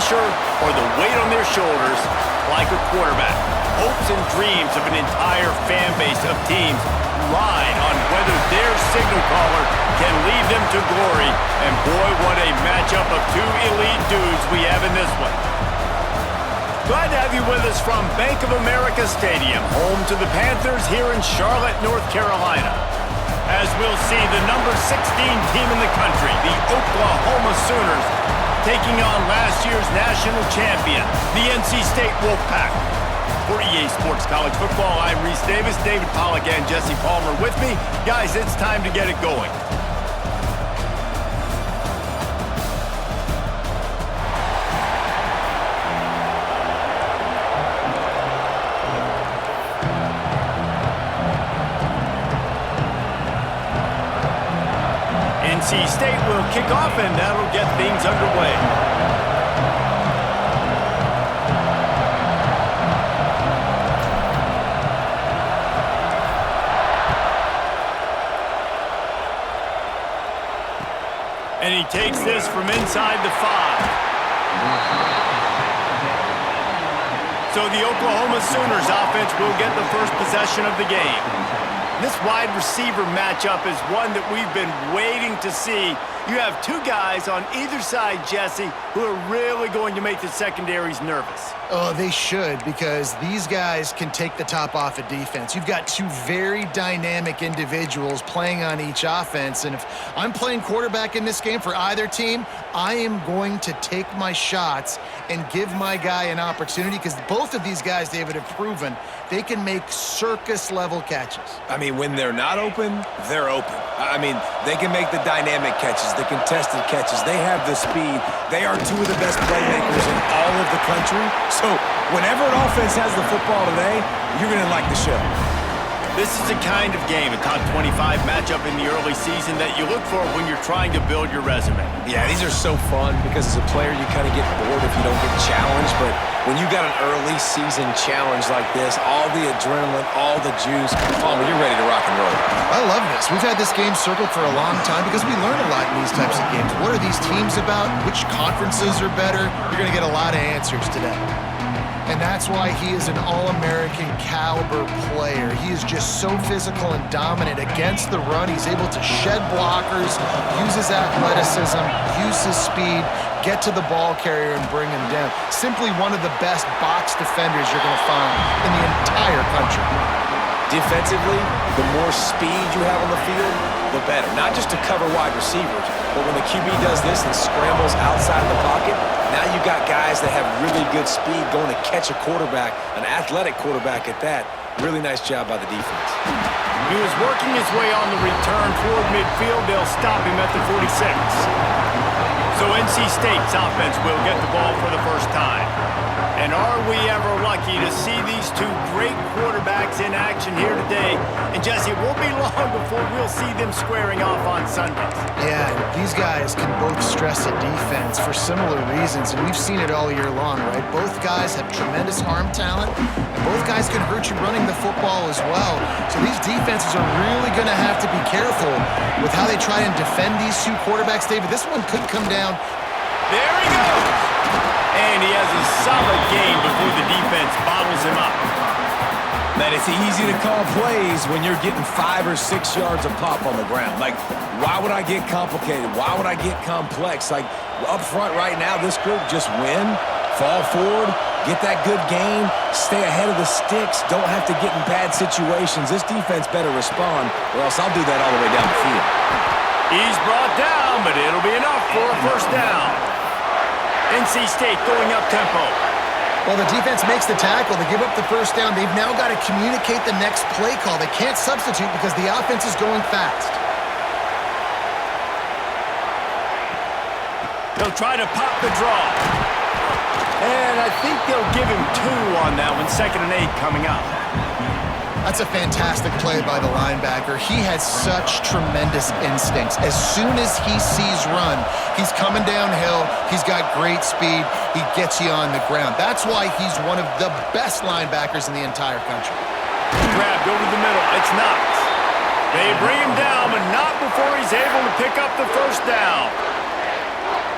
pressure or the weight on their shoulders like a quarterback. Hopes and dreams of an entire fan base of teams ride on whether their signal caller can lead them to glory. And boy, what a matchup of two elite dudes we have in this one. Glad to have you with us from Bank of America Stadium, home to the Panthers here in Charlotte, North Carolina. As we'll see the number 16 team in the country, the Oklahoma Sooners, taking on last year's national champion, the NC State Wolfpack. For EA Sports College Football, I'm Reese Davis, David Pollack, and Jesse Palmer with me. Guys, it's time to get it going. NC State will kick off, and that'll get things underway. And he takes this from inside the 5. So the Oklahoma Sooners offense will get the first possession of the game. This wide receiver matchup is one that we've been waiting to see. You have two guys on either side, Jesse, who are really going to make the secondaries nervous. Oh, they should, because these guys can take the top off of defense. You've got two very dynamic individuals playing on each offense, and if I'm playing quarterback in this game for either team, I am going to take my shots and give my guy an opportunity, because both of these guys, David, have proven they can make circus-level catches. I mean, when they're not open, they're open. I mean, they can make the dynamic catches, the contested catches. They have the speed. They are two of the best playmakers in all of the country. So whenever an offense has the football today, you're going to like the show. This is the kind of game, a top 25 matchup in the early season, that you look for when you're trying to build your resume. Yeah, these are so fun because as a player, you kind of get bored if you don't get challenged. But when you got an early season challenge like this, all the adrenaline, all the juice, you're ready to rock and roll. I love this. We've had this game circled for a long time because we learn a lot in these types of games. What are these teams about? Which conferences are better? You're going to get a lot of answers today. And that's why he is an all-American caliber player. He is just so physical and dominant against the run. He's able to shed blockers, use his athleticism, use his speed, get to the ball carrier and bring him down. Simply one of the best box defenders you're going to find in the entire country. Defensively, the more speed you have on the field, the better. Not just to cover wide receivers, but when the QB does this and scrambles outside the pocket, now you've got guys that have really good speed going to catch a quarterback, an athletic quarterback at that. Really nice job by the defense. He was working his way on the return toward midfield. They'll stop him at the 46. So NC State's offense will get the ball for the first time. And are we ever lucky to see these two great quarterbacks in action here today? And Jesse, it won't be long before we'll see them squaring off on Sundays. Yeah, these guys can both stress a defense for similar reasons, and we've seen it all year long, right? Both guys have tremendous arm talent, and both guys can hurt you running the football as well. So these defenses are really going to have to be careful with how they try and defend these two quarterbacks. David, this one could come down. There he goes! And he has a solid gain before the defense bottles him up. Man, it's easy to call plays when you're getting 5 or 6 yards of pop on the ground. Like, why would I get complicated? Why would I get complex? Like, up front right now, this group just win, fall forward, get that good gain, stay ahead of the sticks, don't have to get in bad situations. This defense better respond, or else I'll do that all the way down the field. He's brought down, but it'll be enough for a first down. NC State going up tempo. Well, the defense makes the tackle. They give up the first down. They've now got to communicate the next play call. They can't substitute because the offense is going fast. They'll try to pop the draw. And I think they'll give him 2 on that one. 2nd and 8 coming up. That's a fantastic play by the linebacker. He has such tremendous instincts. As soon as he sees run, he's coming downhill. He's got great speed. He gets you on the ground. That's why he's one of the best linebackers in the entire country. Grabbed over the middle. It's Knox. They bring him down, but not before he's able to pick up the first down.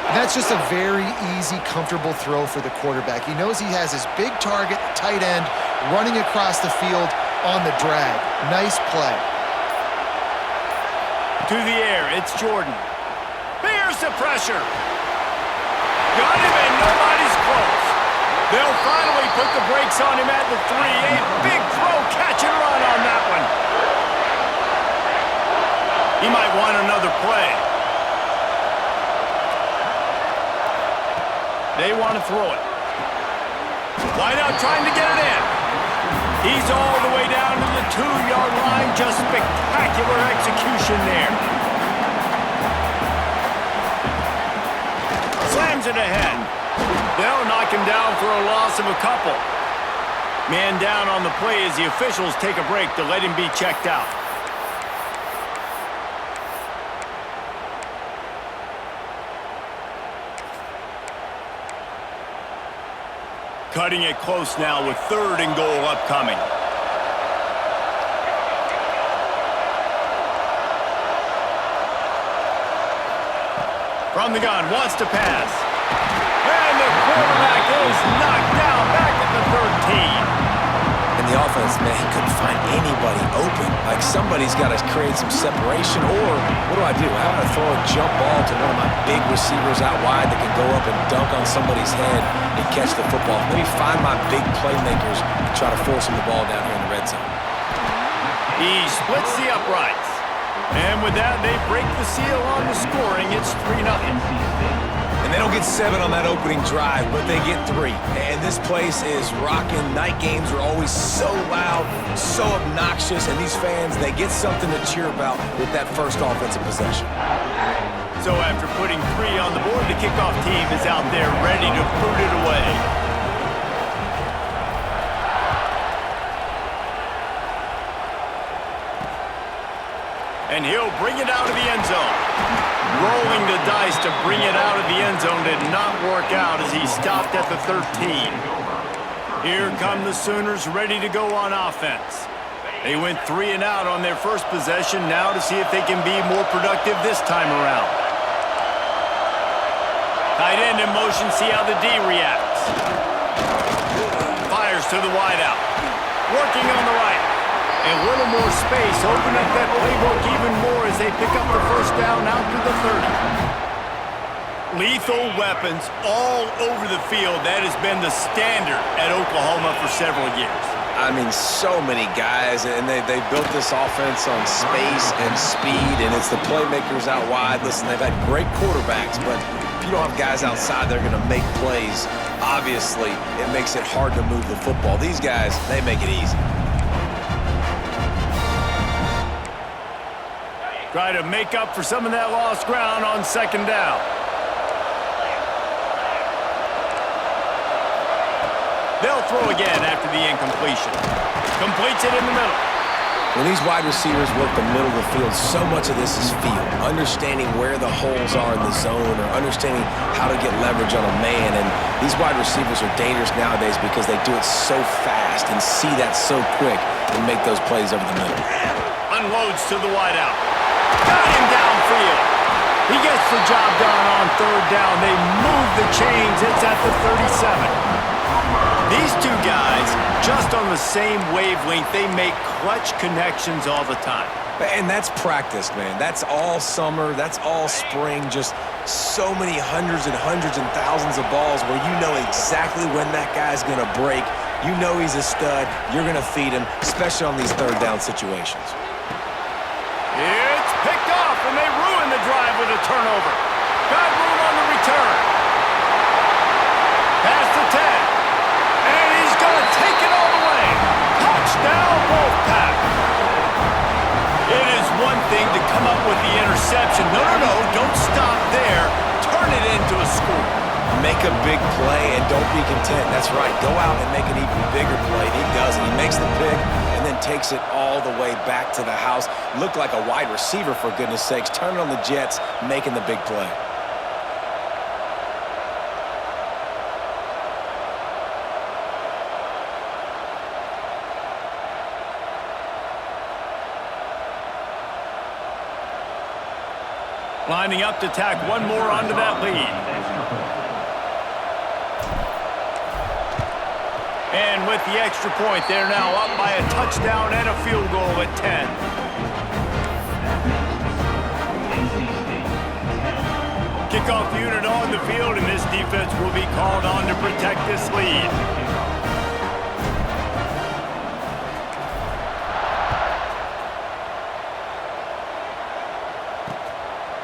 And that's just a very easy, comfortable throw for the quarterback. He knows he has his big target, tight end, running across the field on the drag. Nice play. To the air, it's Jordan. Here's the pressure. Got him, and nobody's close. They'll finally put the brakes on him at the 3. A big throw, catch and run on that one. He might want another play. They want to throw it. Wide out trying to get it in. He's all the way down to the 2-yard line. Just spectacular execution there. Slams it ahead. They'll knock him down for a loss of a couple. Man down on the play as the officials take a break to let him be checked out. Cutting it close now with 3rd and goal upcoming. From the gun, wants to pass. And the quarterback is knocked down back at the 13. And the offense, man, he couldn't find anybody open. Like, somebody's got to create some separation, or what do? How do I throw a jump ball to one of my big receivers out wide that can go up and dunk on somebody's head and catch the football? Let me find my big playmakers and try to force them the ball down here in the red zone. He splits the uprights. And with that, they break the seal on the scoring. It's 3-0. And they don't get 7 on that opening drive, but they get 3. And this place is rocking. Night games are always so loud, so obnoxious, and these fans, they get something to cheer about with that first offensive possession. So after putting 3 on the board, the kickoff team is out there ready to boot it away. And he'll bring it out of the end zone. Rolling the dice to bring it out of the end zone did not work out as he stopped at the 13. Here come the Sooners ready to go on offense. They went 3 and out on their first possession, now to see if they can be more productive this time around. Tight end in motion, see how the D reacts. Fires to the wideout. Working on the right. A little more space, open up that playbook even more as they pick up the first down out to the 30. Lethal weapons all over the field. That has been the standard at Oklahoma for several years. I mean, so many guys, and they built this offense on space and speed, and it's the playmakers out wide. Listen, they've had great quarterbacks, but if you don't have guys outside, they're going to make plays. Obviously, it makes it hard to move the football. These guys, they make it easy. Try to make up for some of that lost ground on 2nd down. They'll throw again after the incompletion. Completes it in the middle. When these wide receivers work the middle of the field, so much of this is feel. Understanding where the holes are in the zone, or understanding how to get leverage on a man. And these wide receivers are dangerous nowadays because they do it so fast and see that so quick and make those plays over the middle. Unloads to the wideout. Got him downfield. He gets the job done on 3rd down. They move the chains. It's at the 37. These two guys, just on the same wavelength, they make clutch connections all the time. And that's practice, man. That's all summer. That's all spring. Just so many hundreds and thousands of balls where you know exactly when that guy's going to break. You know he's a stud. You're going to feed him, especially on these 3rd down situations. It's picked off, and they ruin the drive with a turnover. Got room on the return. Pass to 10. And he's going to take it all the way. Touchdown, Wolfpack. It is one thing to come up with the interception. No, don't stop there. Turn it into a score. Make a big play and don't be content. That's right. Go out and make an even bigger play. He does it. He makes the pick and then takes it all the way back to the house. Looked like a wide receiver, for goodness sakes. Turn it on the Jets, making the big play. Lining up to tack one more onto that lead. And with the extra point, they're now up by a touchdown and a field goal at 10. Kickoff unit on the field, and this defense will be called on to protect this lead.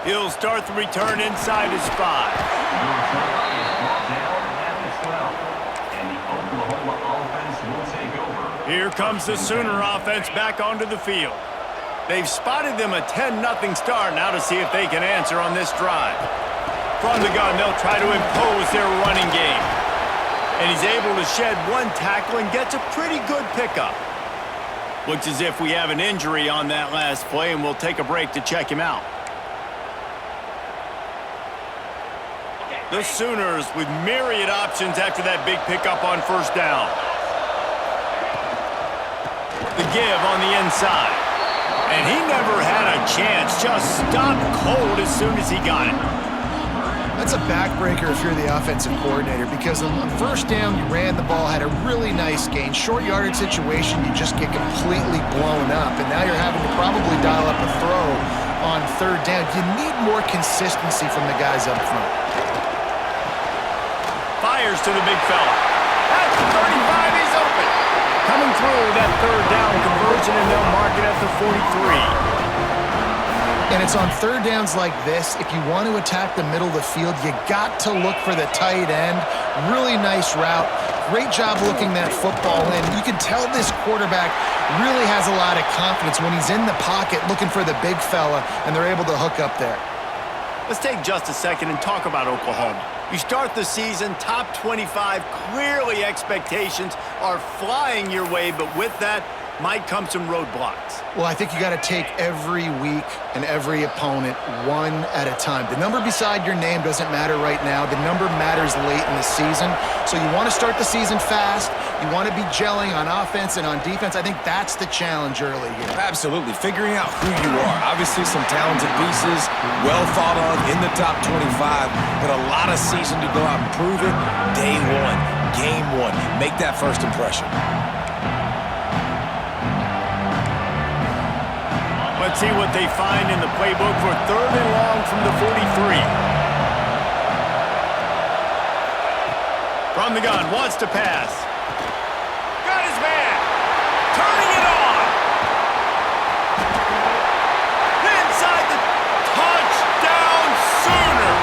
He'll start the return inside his 5. Here comes the Sooner offense back onto the field. They've spotted them a 10-0 start now to see if they can answer on this drive. From the gun, they'll try to impose their running game. And he's able to shed one tackle and gets a pretty good pickup. Looks as if we have an injury on that last play, and we'll take a break to check him out. The Sooners with myriad options after that big pickup on first down. The give on the inside. And he never had a chance. Just stopped cold as soon as he got it. That's a backbreaker if you're the offensive coordinator, because on first down, you ran the ball, had a really nice gain. Short yardage situation, you just get completely blown up, and now you're having to probably dial up a throw on third down. You need more consistency from the guys up front. Fires to the big fella. At the 35, he's open. Coming through that third down conversion, and they'll mark it at the 43. And it's on third downs like this, if you want to attack the middle of the field, you got to look for the tight end. Really nice route. Great job looking that football in. You can tell this quarterback really has a lot of confidence when he's in the pocket looking for the big fella, and they're able to hook up there. Let's take just a second and talk about Oklahoma. You start the season top 25. Clearly expectations are flying your way, but with that might come some roadblocks. Well, I think you got to take every week and every opponent one at a time. The number beside your name doesn't matter right now. The number matters late in the season. So you want to start the season fast. You want to be gelling on offense and on defense. I think that's the challenge early here. Absolutely. Figuring out who you are. Obviously some talented pieces, well thought of in the top 25, but a lot of season to go out and prove it. Day one, game one. Make that first impression. Let's see what they find in the playbook for third and long from the 43. From the gun, wants to pass. Got his man. Turning it on. Inside the touchdown Sooner.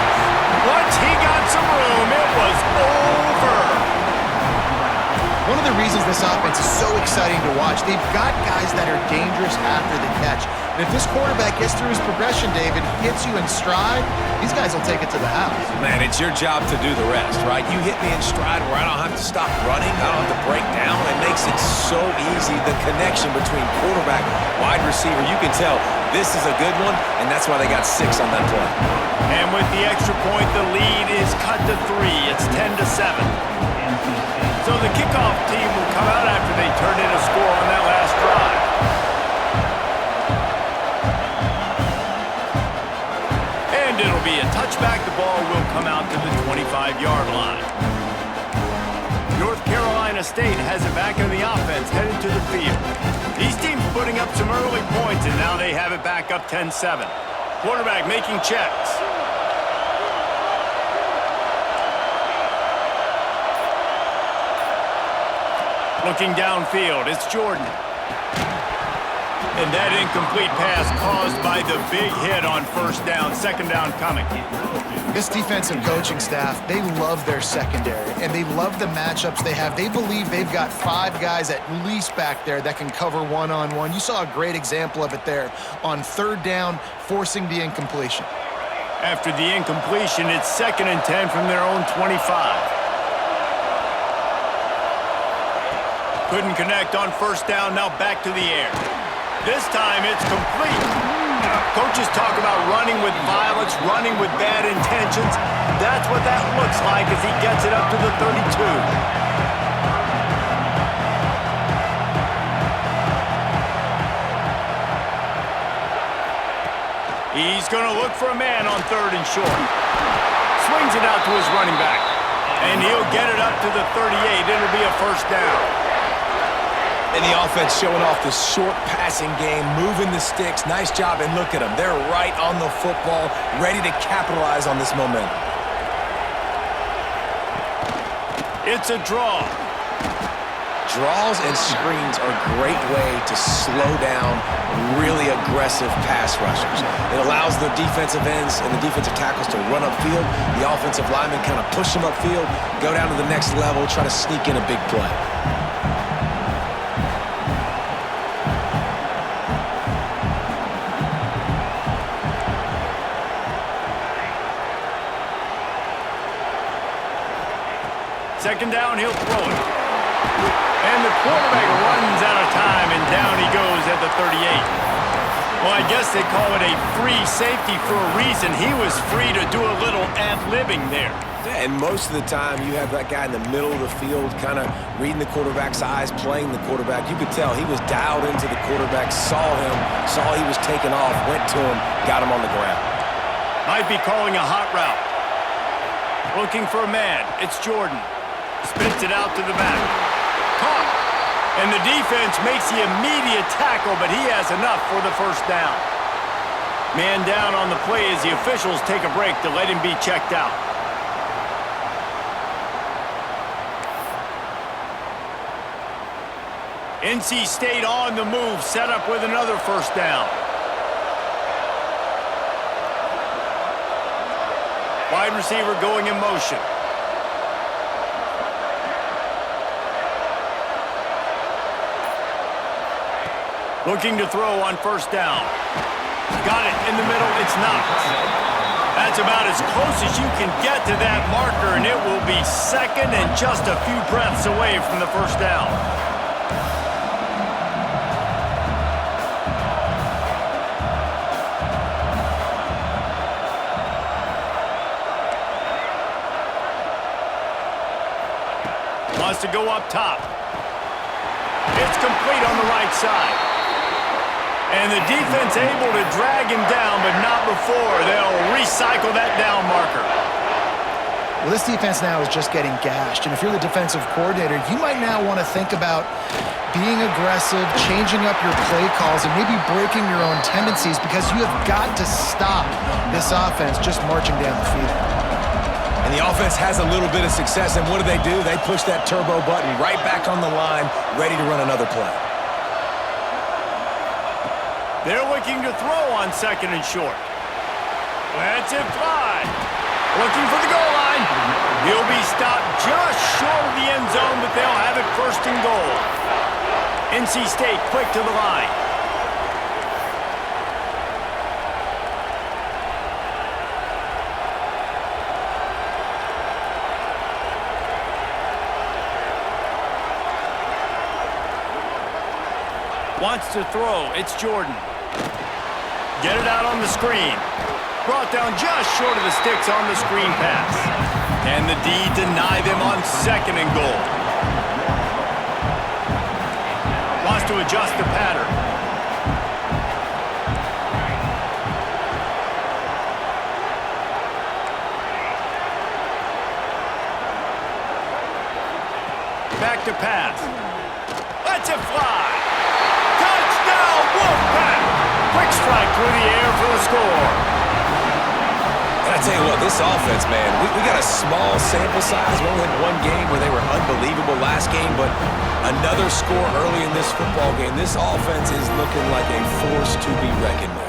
Once he got some room, it was over. One of the reasons this offense is so exciting to watch, they've got guys that are dangerous after the catch. And if this quarterback gets through his progression, David, hits you in stride, these guys will take it to the house. Man, it's your job to do the rest, right? You hit me in stride where I don't have to stop running, I don't have to break down. It makes it so easy, the connection between quarterback, wide receiver. You can tell this is a good one, and that's why they got 6 on that play. And with the extra point, the lead is cut to 3. It's 10-7. So the kickoff team will come out after they turn in a score on that last drive. And it'll be a touchback. The ball will come out to the 25-yard line. North Carolina State has it back in the offense, headed to the field. These teams putting up some early points, and now they have it back up 10-7. Quarterback making checks. Looking downfield, it's Jordan. And that incomplete pass caused by the big hit on first down. Second down coming. This defensive coaching staff, they love their secondary, and they love the matchups they have. They believe they've got 5 guys at least back there that can cover one-on-one. You saw a great example of it there on third down, forcing the incompletion. After the incompletion, it's 2nd and 10 from their own 25. Couldn't connect on first down, now back to the air. This time it's complete. Coaches talk about running with violence, running with bad intentions. That's what that looks like as he gets it up to the 32. He's going to look for a man on 3rd and short. swings it out to his running back. And he'll get it up to the 38. It'll be a first down. And the offense showing off the short passing game, moving the sticks. Nice job, and look at them. They're right on the football, ready to capitalize on this momentum. It's a draw. Draws and screens are a great way to slow down really aggressive pass rushers. It allows the defensive ends and the defensive tackles to run upfield. The offensive linemen kind of push them upfield, go down to the next level, try to sneak in a big play. Second down, he'll throw it. And the quarterback runs out of time, and down he goes at the 38. Well, I guess they call it a free safety for a reason. He was free to do a little ad-libbing there. Yeah, and most of the time you have that guy in the middle of the field kind of reading the quarterback's eyes, playing the quarterback. You could tell he was dialed into the quarterback, saw him, saw he was taking off, went to him, got him on the ground. Might be calling a hot route. Looking for a man. It's Jordan. Spits it out to the back. Caught. And the defense makes the immediate tackle, but he has enough for the first down. Man down on the play as the officials take a break to let him be checked out. NC State on the move, set up with another first down. Wide receiver going in motion. Looking to throw on first down. Got it in the middle. It's not. That's about as close as you can get to that marker, and it will be second and just a few breaths away from the first down. Wants to go up top. It's complete on the right side. And the defense able to drag him down, but not before. They'll recycle that down marker. Well, this defense now is just getting gashed. And if you're the defensive coordinator, you might now want to think about being aggressive, changing up your play calls, and maybe breaking your own tendencies, because you have got to stop this offense just marching down the field. And the offense has a little bit of success, and what do? They push that turbo button right back on the line, ready to run another play. They're looking to throw on second and short. Lets it fly. Looking for the goal line. He'll be stopped just short of the end zone, but they'll have it first and goal. NC State quick to the line. Wants to throw. It's Jordan. Get it out on the screen. Brought down just short of the sticks on the screen pass. And the D deny them on second and goal. Wants to adjust the pattern. Back to pass. Lets it fly. Touchdown, Wolfpack! Quick strike through the air for the score. And I tell you what, this offense, man, we got a small sample size. We only had one game where they were unbelievable last game, but another score early in this football game. This offense is looking like a force to be reckoned with.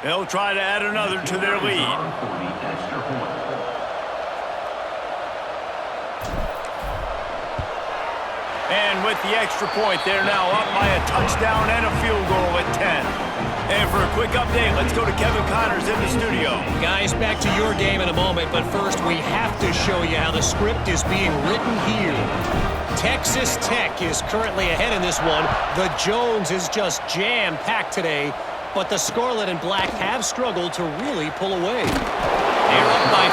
They'll try to add another to their lead. And with the extra point, they're now up by a touchdown and a field goal at 10. And for a quick update, let's go to Kevin Connors in the studio. Guys, back to your game in a moment, but first we have to show you how the script is being written here. Texas Tech is currently ahead in this one. The Jones is just jam-packed today, but the Scarlet and Black have struggled to really pull away. They're up by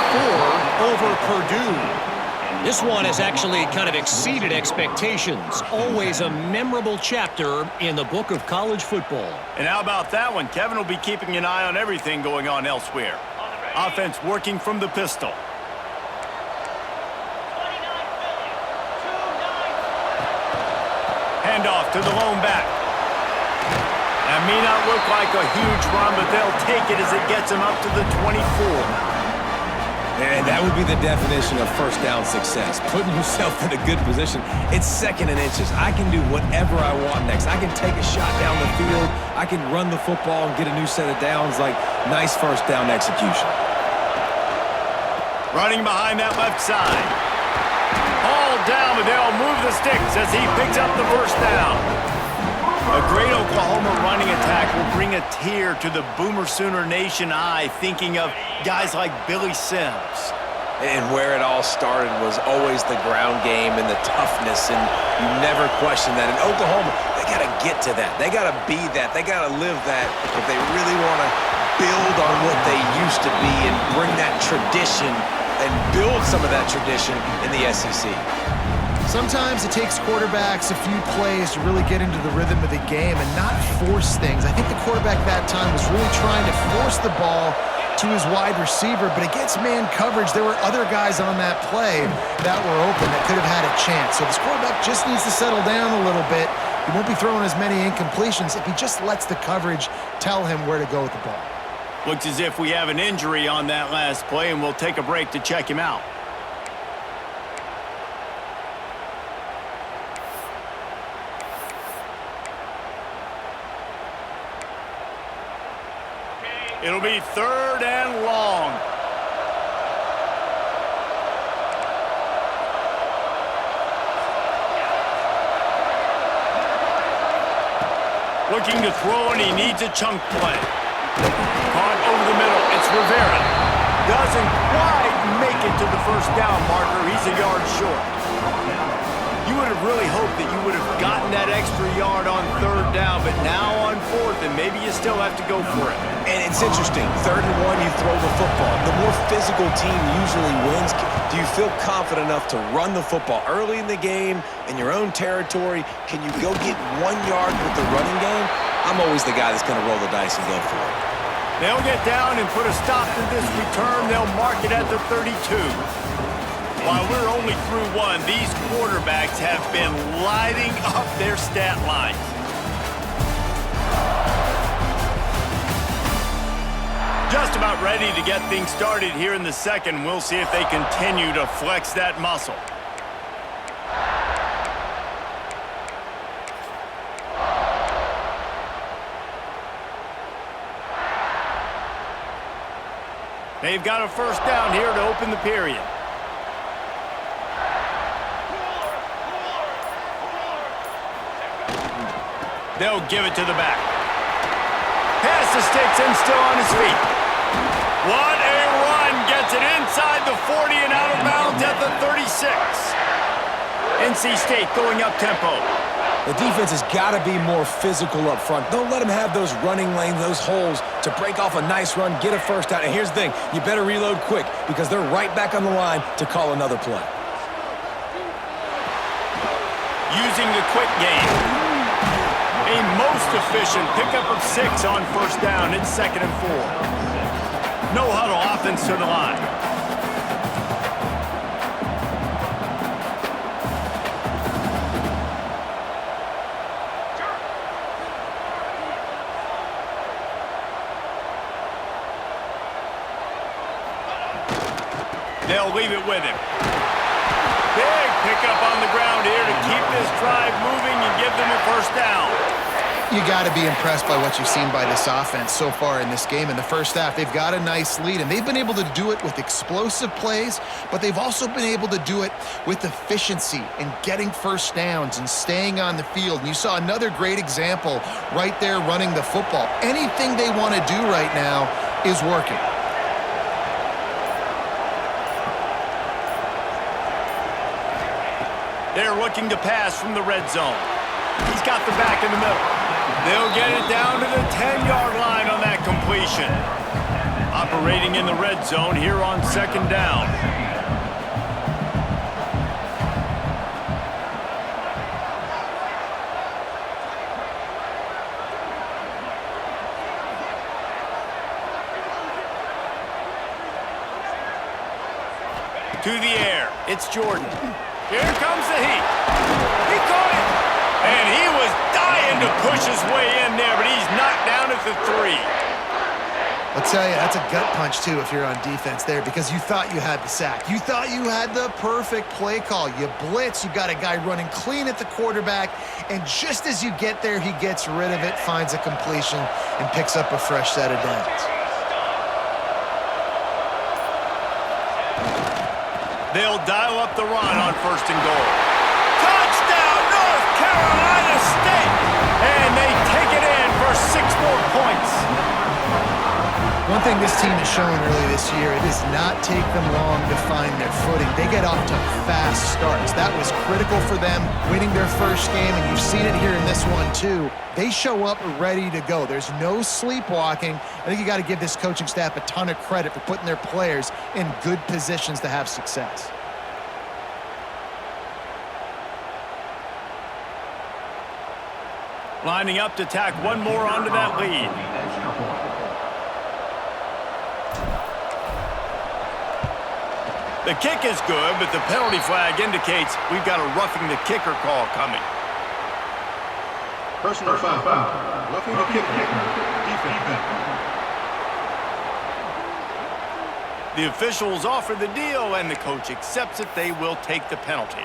4 over Purdue. This one has actually kind of exceeded expectations. Always a memorable chapter in the book of college football. And how about that one? Kevin will be keeping an eye on everything going on elsewhere. Offense working from the pistol. Handoff to the lone back. That may not look like a huge run, but they'll take it as it gets them up to the 24. And that would be the definition of first down success. Putting yourself in a good position. It's 2nd and inches. I can do whatever I want next. I can take a shot down the field. I can run the football and get a new set of downs. Like, nice first down execution. Running behind that left side. Hauled down, but they'll move the sticks as he picks up the first down. A great Oklahoma running attack will bring a tear to the Boomer Sooner Nation eye, thinking of guys like Billy Sims. And where it all started was always the ground game and the toughness, and you never question that. In Oklahoma, they got to get to that. They got to be that. They got to live that if they really want to build on what they used to be and bring that tradition and build some of that tradition in the SEC. Sometimes it takes quarterbacks a few plays to really get into the rhythm of the game and not force things. I think the quarterback that time was really trying to force the ball to his wide receiver, but against man coverage, there were other guys on that play that were open that could have had a chance. So this quarterback just needs to settle down a little bit. He won't be throwing as many incompletions if he just lets the coverage tell him where to go with the ball. Looks as if we have an injury on that last play, and we'll take a break to check him out. It'll be 3rd and long. Looking to throw, and he needs a chunk play. Caught over the middle. It's Rivera. Doesn't quite make it to the first down marker. He's a yard short. You would have really hoped that you would have gotten that extra yard on 3rd down, but now on 4th, and maybe you still have to go for it. And it's interesting. 3rd and 1, you throw the football. The more physical team usually wins. Do you feel confident enough to run the football early in the game, in your own territory? Can you go get 1 yard with the running game? I'm always the guy that's going to roll the dice and go for it. They'll get down and put a stop to this return. They'll mark it at the 32. While we're only through 1, these quarterbacks have been lighting up their stat lines. Just about ready to get things started here in the 2nd. We'll see if they continue to flex that muscle. They've got a first down here to open the period. They'll give it to the back. Pass the sticks and still on his feet. What a run. Gets it inside the 40 and out of bounds at the 36. NC State going up tempo. The defense has got to be more physical up front. Don't let them have those running lanes, those holes to break off a nice run, get a first down. And here's the thing, you better reload quick because they're right back on the line to call another play. Using the quick game. A most efficient pickup of 6 on first down. It's 2nd and 4. No huddle offense to the line. They'll leave it with him. Big pickup on the ground here to keep this drive moving and give them a first down. You got to be impressed by what you've seen by this offense so far in this game. In the first half, they've got a nice lead, and they've been able to do it with explosive plays, but they've also been able to do it with efficiency and getting first downs and staying on the field. And you saw another great example right there running the football. Anything they want to do right now is working. They're looking to pass from the red zone. He's got the back in the middle. They'll get it down to the 10-yard line on that completion. Operating in the red zone here on second down. To the air. It's Jordan. Here comes the heat. He caught it. And he was dying to push his way in there, but he's knocked down at the 3. I'll tell you, that's a gut punch, too, if you're on defense there, because you thought you had the sack. You thought you had the perfect play call. You blitz, you got a guy running clean at the quarterback, and just as you get there, he gets rid of it, finds a completion, and picks up a fresh set of downs. They'll dial up the run on 1st and goal. Touchdown, North Carolina State! And they take it in for 6 more points. One thing this team has shown early this year, it does not take them long to find their footing. They get off to fast starts. That was critical for them, winning their first game, and you've seen it here in this one too. They show up ready to go. There's no sleepwalking. I think you got to give this coaching staff a ton of credit for putting their players in good positions to have success. Lining up to tack one more onto that lead. The kick is good, but the penalty flag indicates we've got a roughing the kicker call coming. Personal foul. Roughing the kicker. Defense. The officials offer the deal, and the coach accepts it. They will take the penalty.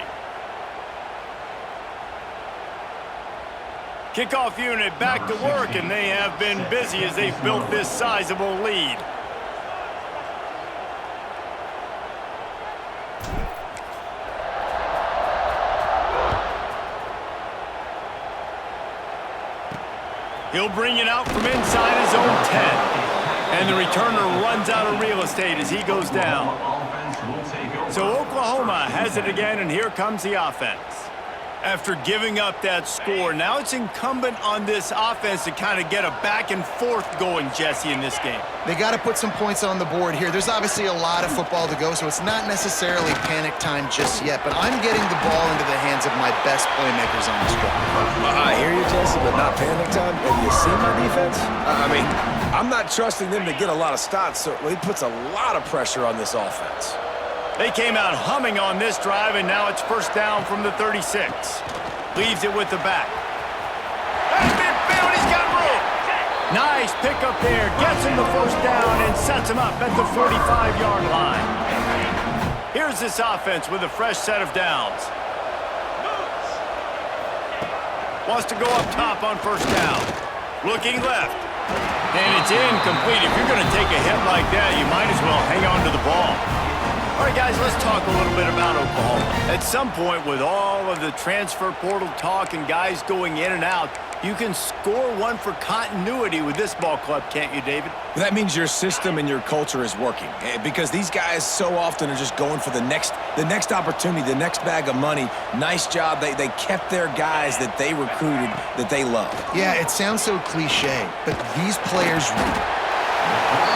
Kickoff unit back to work, and they have been busy as they've built this sizable lead. He'll bring it out from inside his own 10. And the returner runs out of real estate as he goes down. So Oklahoma has it again, and here comes the offense. After giving up that score, now it's incumbent on this offense to kind of get a back and forth going, Jesse, in this game. They got to put some points on the board here. There's obviously a lot of football to go, so it's not necessarily panic time just yet, but I'm getting the ball into the hands of my best playmakers on this drive. I hear you, Jesse, but not panic time. Have you seen my defense? I mean, I'm not trusting them to get a lot of stops, so he puts a lot of pressure on this offense. They came out humming on this drive, and now it's 1st down from the 36. Leaves it with the back. That's midfield, he's got room. Nice pickup there. Gets him the 1st down and sets him up at the 45-yard line. Here's this offense with a fresh set of downs. Wants to go up top on 1st down. Looking left. And it's incomplete. If you're going to take a hit like that, you might as well hang on to the ball. All right, guys, let's talk a little bit about Oklahoma. At some point, with all of the transfer portal talk and guys going in and out, you can score one for continuity with this ball club, can't you, David? That means your system and your culture is working, because these guys so often are just going for the next opportunity, the next bag of money. Nice job. They kept their guys that they recruited, that they love. Yeah, it sounds so cliche, but these players...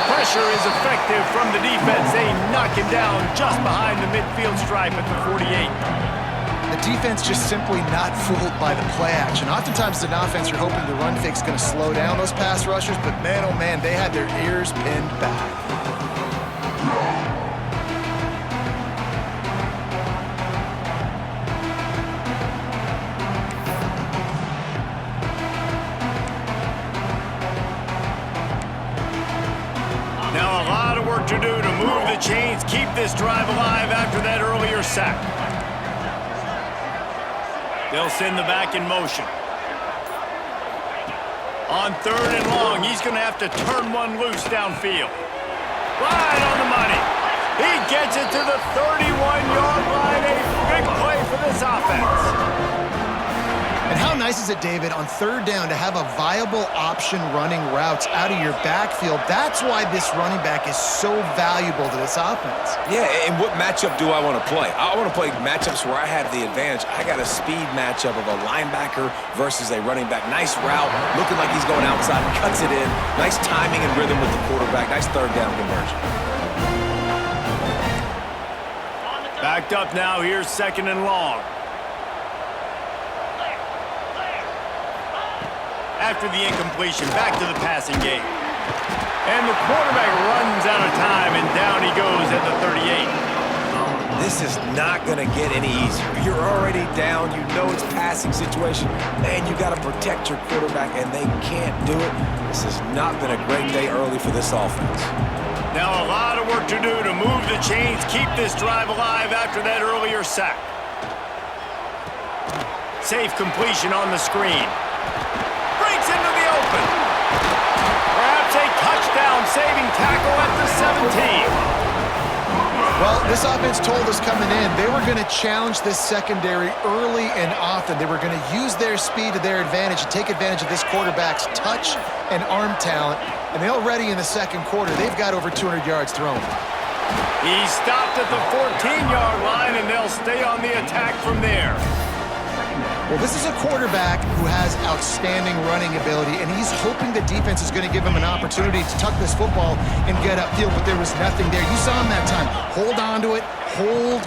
Pressure is effective from the defense. They knock him down just behind the midfield stripe at the 48. The defense just simply not fooled by the play action. Oftentimes, an offense, you're hoping the run fake's going to slow down those pass rushers, but man, oh man, they had their ears pinned back. Now a lot of work to do to move the chains, keep this drive alive after that earlier sack. They'll send the back in motion. On 3rd and long, he's going to have to turn one loose downfield. Right on the money. He gets it to the 31-yard line. A big play for this offense. And And how nice is it, David, on third down to have a viable option running routes out of your backfield? That's why this running back is so valuable to this offense. Yeah, and what matchup do I want to play? I want to play matchups where I have the advantage. I got a speed matchup of a linebacker versus a running back. Nice route, looking like he's going outside, cuts it in. Nice timing and rhythm with the quarterback. Nice third down conversion. Backed up now, here's 2nd and long. After the incompletion, back to the passing game. And the quarterback runs out of time, and down he goes at the 38. This is not going to get any easier. You're already down. You know it's a passing situation. Man, you got to protect your quarterback, and they can't do it. This has not been a great day early for this offense. Now a lot of work to do to move the chains, keep this drive alive after that earlier sack. Safe completion on the screen. Breaks into the open. Perhaps a touchdown-saving tackle at the 17. Well, this offense told us coming in they were going to challenge this secondary early and often. They were going to use their speed to their advantage and take advantage of this quarterback's touch and arm talent. And they already in the second quarter, they've got over 200 yards thrown. He stopped at the 14-yard line, and they'll stay on the attack from there. Well, this is a quarterback who has outstanding running ability, and he's hoping the defense is going to give him an opportunity to tuck this football and get upfield, but there was nothing there. You saw him that time. Hold on to it, hold,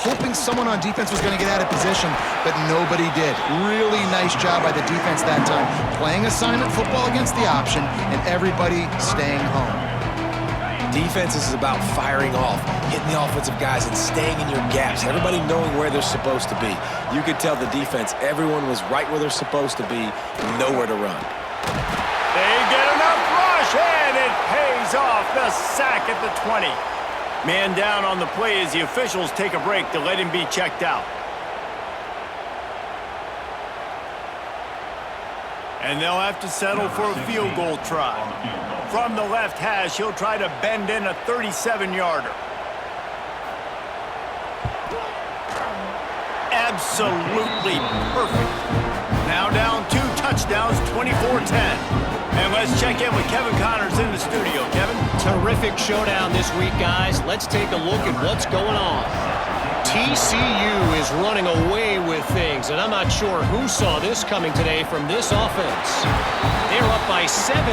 hoping someone on defense was going to get out of position, but nobody did. Really nice job by the defense that time. Playing assignment football against the option, and everybody staying home. Defense is about firing off, hitting the offensive guys, and staying in your gaps. Everybody knowing where they're supposed to be. You could tell the defense, everyone was right where they're supposed to be, nowhere to run. They get enough rush, and it pays off. The sack at the 20. Man down on the play as the officials take a break to let him be checked out. And they'll have to settle for a field goal try. From the left hash, he'll try to bend in a 37-yarder. Absolutely perfect. Now down 2 touchdowns, 24-10. And let's check in with Kevin Connors in the studio. Kevin? Terrific showdown this week, guys. Let's take a look at what's going on. TCU is running away with things, and I'm not sure who saw this coming today from this offense. They're up by 17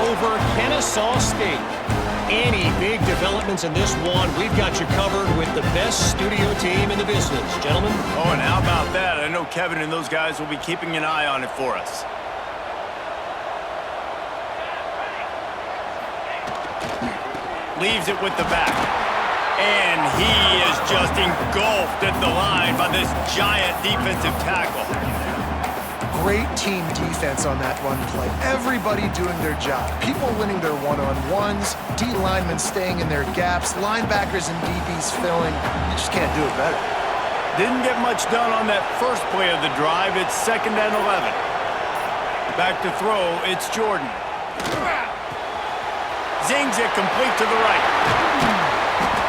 over Kennesaw State. Any big developments in this one, we've got you covered with the best studio team in the business. Gentlemen? Oh, and how about that? I know Kevin and those guys will be keeping an eye on it for us. Leaves it with the back. And he is just engulfed at the line by this giant defensive tackle. Great team defense on that run play. Everybody doing their job. People winning their one-on-ones, D linemen staying in their gaps, linebackers and DBs filling. You just can't do it better. Didn't get much done on that first play of the drive. It's 2nd and 11. Back to throw, it's Jordan. Zings it complete to the right.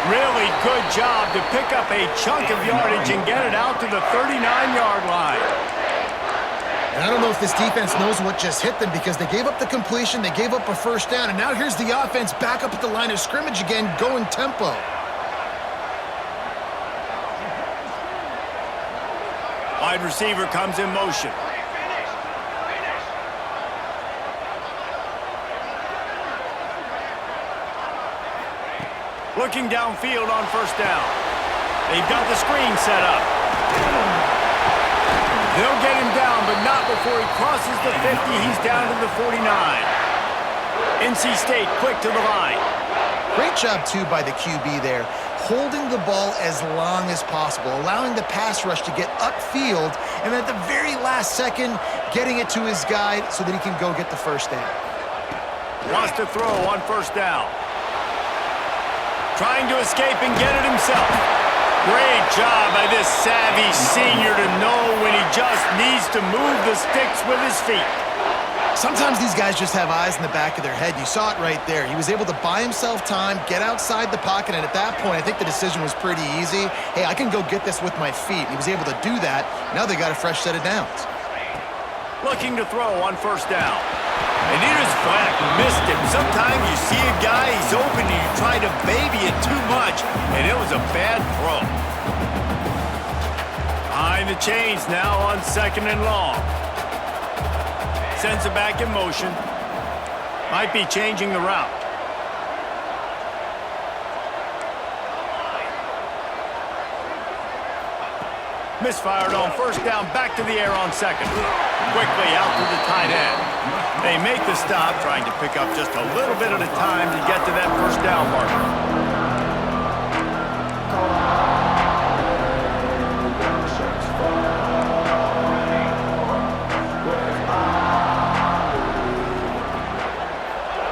Really good job to pick up a chunk of yardage and get it out to the 39-yard line. And I don't know if this defense knows what just hit them because they gave up the completion, they gave up a first down, and now here's the offense back up at the line of scrimmage again, going tempo. Wide receiver comes in motion. Looking downfield on first down. They've got the screen set up. They'll get him down, but not before he crosses the 50. He's down to the 49. NC State quick to the line. Great job, too, by the QB there, holding the ball as long as possible, allowing the pass rush to get upfield, and at the very last second, getting it to his guy so that he can go get the first down. Wants to throw on first down. Trying to escape and get it himself. Great job by this savvy senior to know when he just needs to move the sticks with his feet. Sometimes these guys just have eyes in the back of their head. You saw it right there. He was able to buy himself time, get outside the pocket, and at that point, I think the decision was pretty easy. Hey, I can go get this with my feet. He was able to do that. Now they got a fresh set of downs. Looking to throw on first down. And here's Flack, missed him. Sometimes you see a guy, he's open, and you try to baby it too much, and it was a bad throw. Behind the chains now on second and long. Sends it back in motion. Might be changing the route. Misfired on first down, back to the air on second. Quickly out to the tight end. They make the stop, trying to pick up just a little bit at a time to get to that first down marker.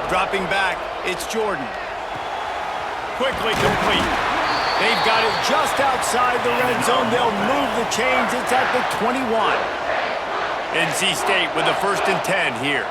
Dropping back, it's Jordan. Quickly complete. They've got it just outside the red zone. They'll move the chains. It's at the 21. NC State with the 1st and 10 here.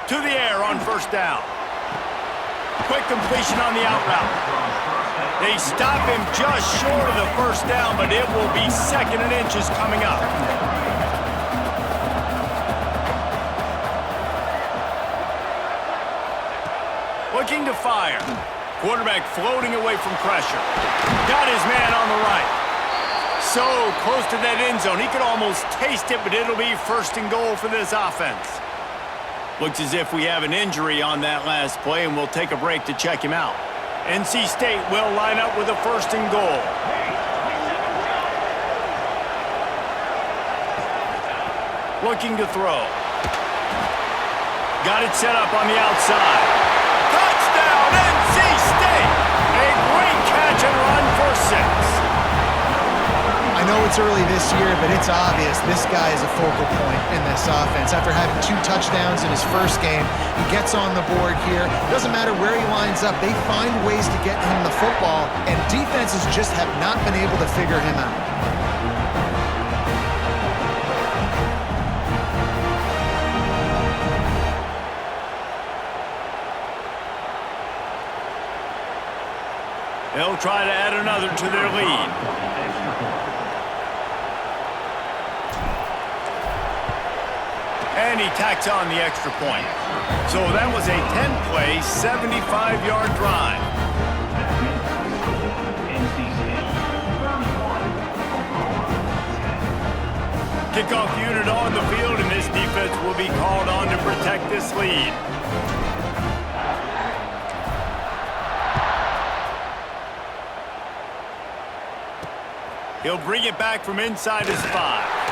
To the air on first down. Quick completion on the out route. They stop him just short of the first down, but it will be 2nd and inches coming up. Looking to fire. Quarterback floating away from pressure. Got his man on the right. So close to that end zone. He could almost taste it, but it'll be 1st and goal for this offense. Looks as if we have an injury on that last play, and we'll take a break to check him out. NC State will line up with a 1st and goal. Looking to throw. Got it set up on the outside. Touchdown, NC State! A great catch and run for 6. I know it's early this year, but it's obvious this guy is a focal point in this offense. After having 2 touchdowns in his first game, he gets on the board here. Doesn't matter where he lines up, they find ways to get him the football, and defenses just have not been able to figure him out. They'll try to add another to their lead. And he tacks on the extra point. So that was a 10-play, 75-yard drive. Kickoff unit on the field, and this defense will be called on to protect this lead. He'll bring it back from inside his 5.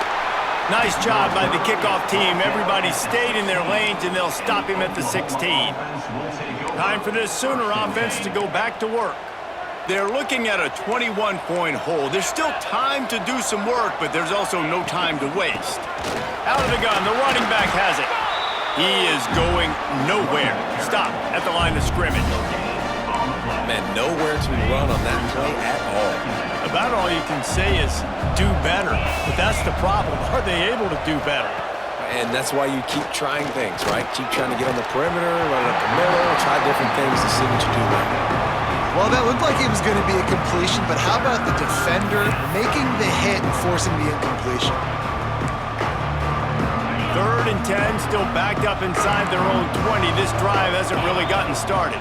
Nice job by the kickoff team. Everybody stayed in their lanes, and they'll stop him at the 16. Time for this Sooner offense to go back to work. They're looking at a 21-point hole. There's still time to do some work, but there's also no time to waste. Out of the gun, the running back has it. He is going nowhere. Stop at the line of scrimmage. Man, nowhere to run on that play at all. About all you can say is do better. But that's the problem. Are they able to do better? And that's why you keep trying things, right? Keep trying to get on the perimeter, run up the middle, try different things to see what you do well. Well, that looked like it was going to be a completion, but how about the defender making the hit and forcing the incompletion? 3rd and 10, still backed up inside their own 20. This drive hasn't really gotten started.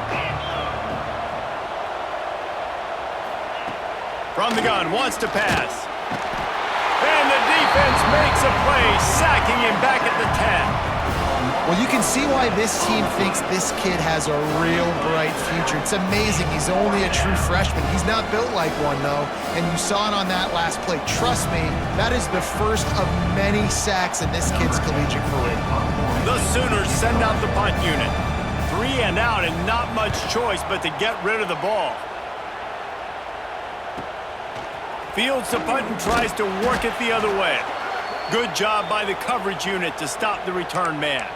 From the gun, wants to pass. And the defense makes a play, sacking him back at the 10. Well, you can see why this team thinks this kid has a real bright future. It's amazing. He's only a true freshman. He's not built like one, though, and you saw it on that last play. Trust me, that is the first of many sacks in this kid's collegiate career. The Sooners send out the punt unit. 3 and out, and not much choice but to get rid of the ball. Fields the punt and tries to work it the other way. Good job by the coverage unit to stop the return man.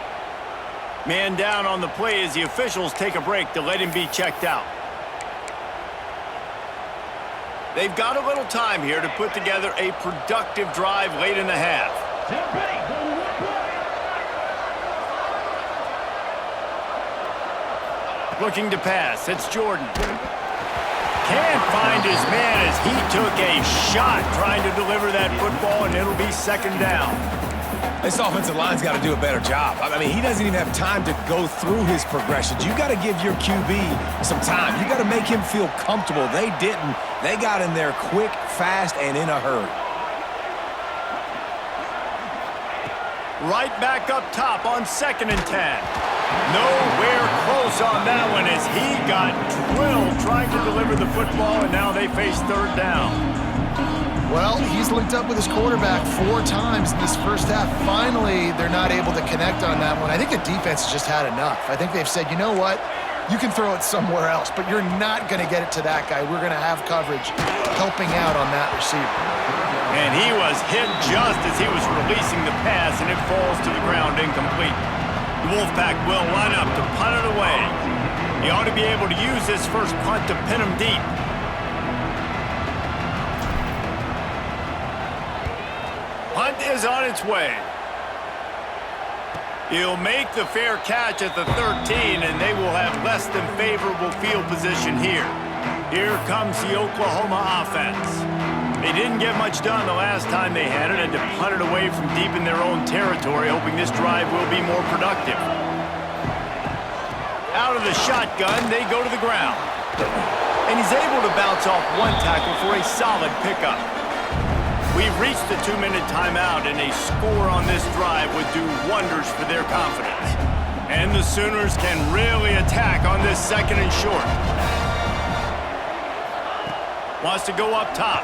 Man down on the play as the officials take a break to let him be checked out. They've got a little time here to put together a productive drive late in the half. Looking to pass. It's Jordan. Can't find his man as he took a shot trying to deliver that football, and it'll be second down. This offensive line's got to do a better job. I mean, he doesn't even have time to go through his progressions. You got to give your QB some time. You got to make him feel comfortable. They didn't. They got in there quick, fast, and in a hurry. Right back up top on 2nd and 10. Nowhere close on that one as he got drilled trying to deliver the football, and now they face third down. Well, he's linked up with his quarterback 4 times in this first half. Finally, they're not able to connect on that one. I think the defense has just had enough. I think they've said, you know what? You can throw it somewhere else, but you're not going to get it to that guy. We're going to have coverage helping out on that receiver. And he was hit just as he was releasing the pass, and it falls to the ground incomplete. The Wolfpack will line up to punt it away. He ought to be able to use this first punt to pin him deep. Punt is on its way. He'll make the fair catch at the 13, and they will have less than favorable field position here. Here comes the Oklahoma offense. They didn't get much done the last time they had it, and to punt it away from deep in their own territory, hoping this drive will be more productive. Out of the shotgun, they go to the ground. And he's able to bounce off one tackle for a solid pickup. We've reached the 2-minute timeout, and a score on this drive would do wonders for their confidence. And the Sooners can really attack on this 2nd and short. Wants to go up top.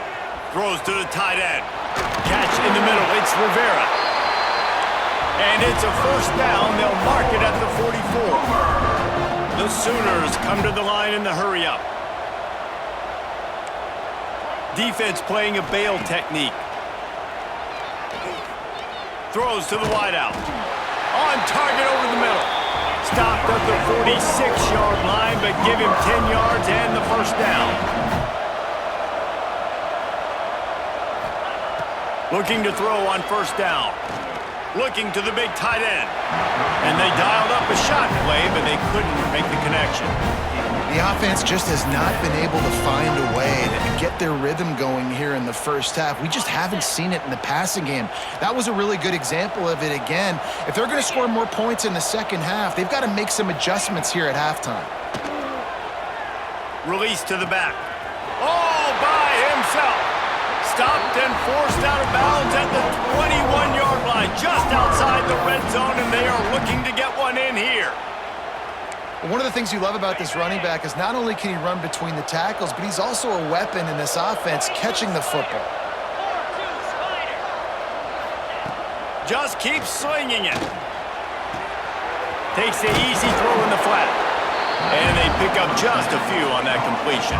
Throws to the tight end. Catch in the middle. It's Rivera. And it's a first down. They'll mark it at the 44. The Sooners come to the line in the hurry-up. Defense playing a bail technique. Throws to the wideout. On target over the middle. Stopped at the 46-yard line, but give him 10 yards and the first down. Looking to throw on first down. Looking to the big tight end. And they dialed up a shot play, but they couldn't make the connection. The offense just has not been able to find a way to get their rhythm going here in the first half. We just haven't seen it in the passing game. That was a really good example of it again. If they're going to score more points in the second half, they've got to make some adjustments here at halftime. Release to the back. All by himself. Stopped and forced out of bounds at the 21-yard line, just outside the red zone, and they are looking to get one in here. One of the things you love about this running back is not only can he run between the tackles, but he's also a weapon in this offense catching the football. Just keeps slinging it. Takes the easy throw in the flat. And they pick up just a few on that completion.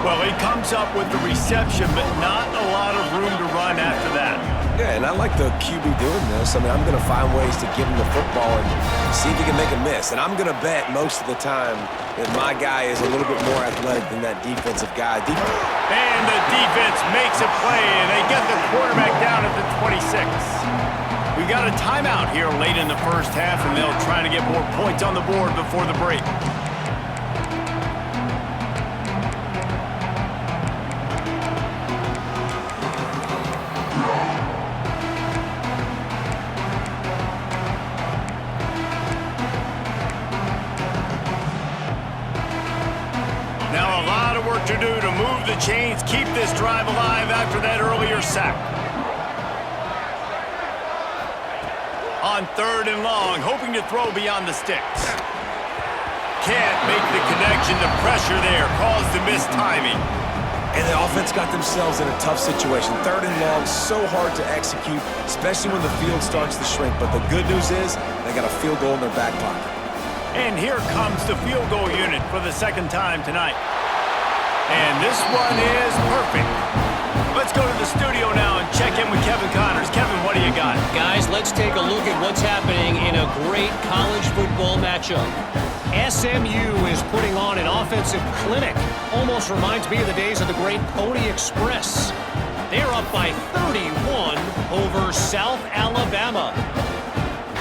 Well, he comes up with the reception, but not a lot of room to run after that. Yeah, and I like the QB doing this. I mean, I'm going to find ways to give him the football and see if he can make a miss. And I'm going to bet most of the time that my guy is a little bit more athletic than that defensive guy. And the defense makes a play, and they get the quarterback down at the 26. We got a timeout here late in the first half, and they'll try to get more points on the board before the break. To do to move the chains, keep this drive alive after that earlier sack. On 3rd and long, hoping to throw beyond the sticks. Can't make the connection. The pressure there caused the missed timing. And the offense got themselves in a tough situation. 3rd and long, so hard to execute, especially when the field starts to shrink. But the good news is they got a field goal in their back pocket. And here comes the field goal unit for the 2nd time tonight. And this one is perfect. Let's go to the studio now and check in with Kevin Connors. Kevin, what do you got? Guys, let's take a look at what's happening in a great college football matchup. SMU is putting on an offensive clinic. Almost reminds me of the days of the great Pony Express. They're up by 31 over South Alabama.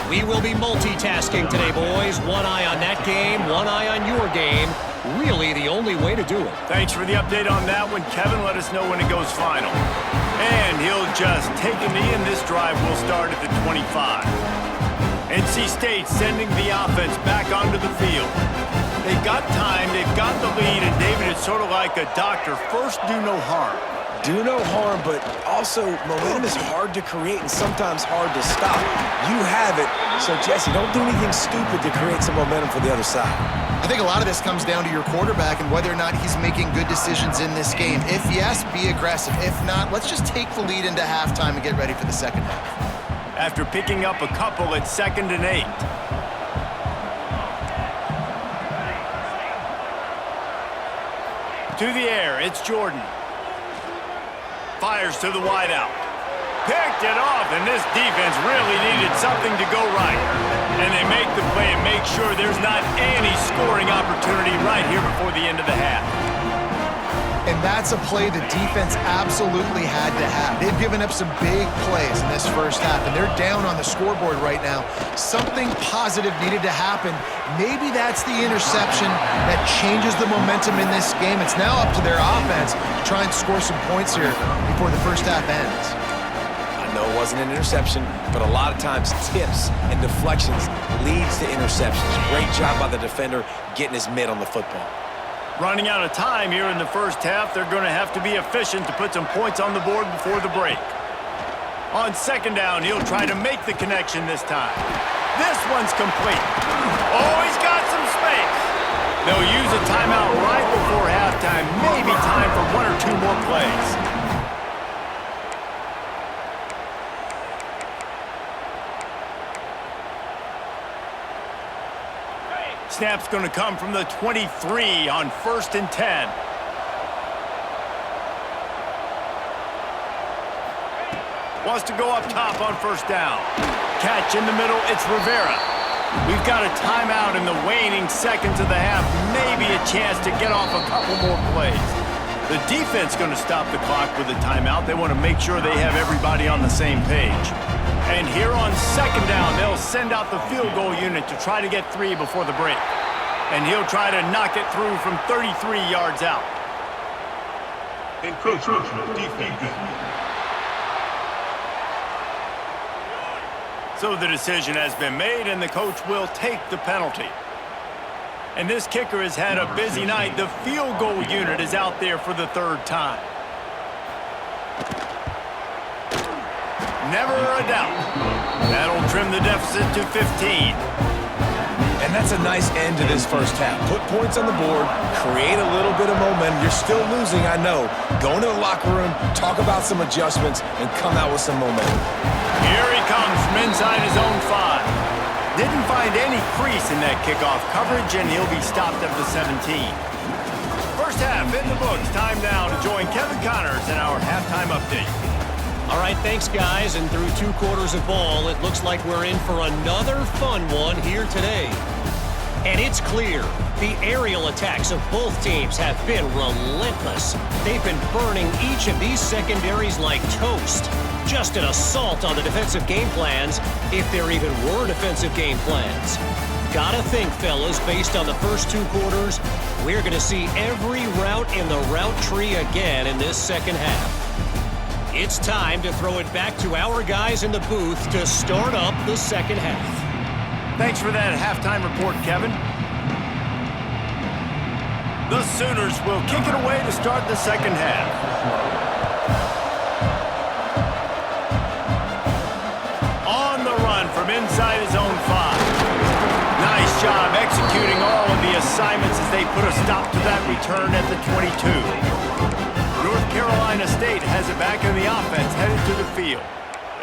We will be multitasking today, boys. One eye on that game, one eye on your game. Really the only way to do it. Thanks for the update on that one, Kevin. Let us know when it goes final. And he'll just take a knee, and this drive will start at the 25. NC State sending the offense back onto the field. They've got time, they've got the lead, and David, it's sort of like a doctor. First, do no harm. Do no harm, but also momentum is hard to create and sometimes hard to stop. You have it, so Jesse, don't do anything stupid to create some momentum for the other side. I think a lot of this comes down to your quarterback and whether or not he's making good decisions in this game. If yes, be aggressive. If not, let's just take the lead into halftime and get ready for the second half. After picking up a couple at 2nd and 8. To the air, it's Jordan. Fires to the wideout. Picked it off, and this defense really needed something to go right. And they make the play and make sure there's not any scoring opportunity right here before the end of the half. And that's a play the defense absolutely had to have. They've given up some big plays in this first half, and they're down on the scoreboard right now. Something positive needed to happen. Maybe that's the interception that changes the momentum in this game. It's now up to their offense to try and score some points here before the first half ends. I know it wasn't an interception, but a lot of times tips and deflections leads to interceptions. Great job by the defender getting his mitt on the football. Running out of time here in the first half, they're going to have to be efficient to put some points on the board before the break. On 2nd down, he'll try to make the connection this time. This one's complete. Oh, he's got some space. They'll use a timeout right before halftime. Maybe time for 1 or 2 more plays. Snap's going to come from the 23 on 1st and 10. Wants to go up top on 1st down. Catch in the middle, it's Rivera. We've got a timeout in the waning seconds of the half. Maybe a chance to get off a couple more plays. The defense going to stop the clock with a timeout. They want to make sure they have everybody on the same page. And here on 2nd down, they'll send out the field goal unit to try to get 3 before the break. And he'll try to knock it through from 33 yards out. Encroachment defense. So the decision has been made, and the coach will take the penalty. And this kicker has had a busy night. The field goal unit is out there for the 3rd time. Never a doubt. That'll trim the deficit to 15. And that's a nice end to this first half. Put points on the board, create a little bit of momentum. You're still losing, I know. Go into the locker room, talk about some adjustments, and come out with some momentum. Here he comes from inside his own 5. Didn't find any crease in that kickoff coverage, and he'll be stopped at the 17. First half in the books. Time now to join Kevin Connors in our halftime update. All right, thanks, guys. And through 2 quarters of ball, it looks like we're in for another fun one here today. And it's clear, the aerial attacks of both teams have been relentless. They've been burning each of these secondaries like toast. Just an assault on the defensive game plans, if there even were defensive game plans. Gotta think, fellas, based on the first 2 quarters, we're going to see every route in the route tree again in this second half. It's time to throw it back to our guys in the booth to start up the second half. Thanks for that halftime report, Kevin. The Sooners will kick it away to start the second half. On the run from inside his own 5. Nice job executing all of the assignments as they put a stop to that return at the 22. North Carolina State has it back in the offense, headed to the field.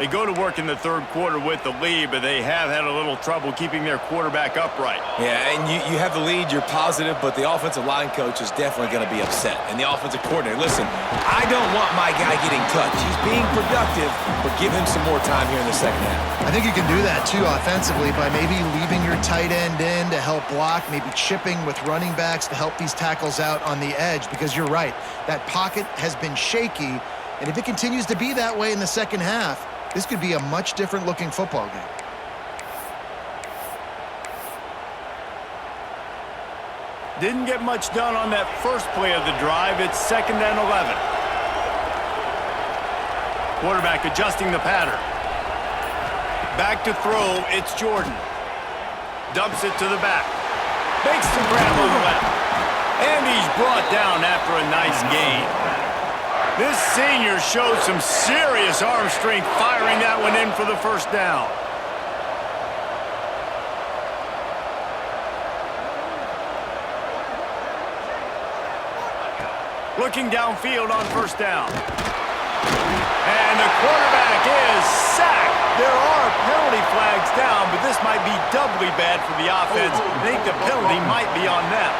They go to work in the third quarter with the lead, but they have had a little trouble keeping their quarterback upright. Yeah, and you have the lead, you're positive, but the offensive line coach is definitely going to be upset. And the offensive coordinator, listen, I don't want my guy getting touched. He's being productive, but give him some more time here in the second half. I think you can do that, too, offensively, by maybe leaving your tight end in to help block, maybe chipping with running backs to help these tackles out on the edge, because you're right, that pocket has been shaky, and if it continues to be that way in the second half, this could be a much different-looking football game. Didn't get much done on that first play of the drive. It's 2nd and 11. Quarterback adjusting the pattern. Back to throw, it's Jordan. Dumps it to the back. Makes the grab on the left. And he's brought down after a nice gain. This senior showed some serious arm strength firing that one in for the first down. Looking downfield on first down. And the quarterback is sacked. There are penalty flags down, but this might be doubly bad for the offense. I think the penalty might be on them.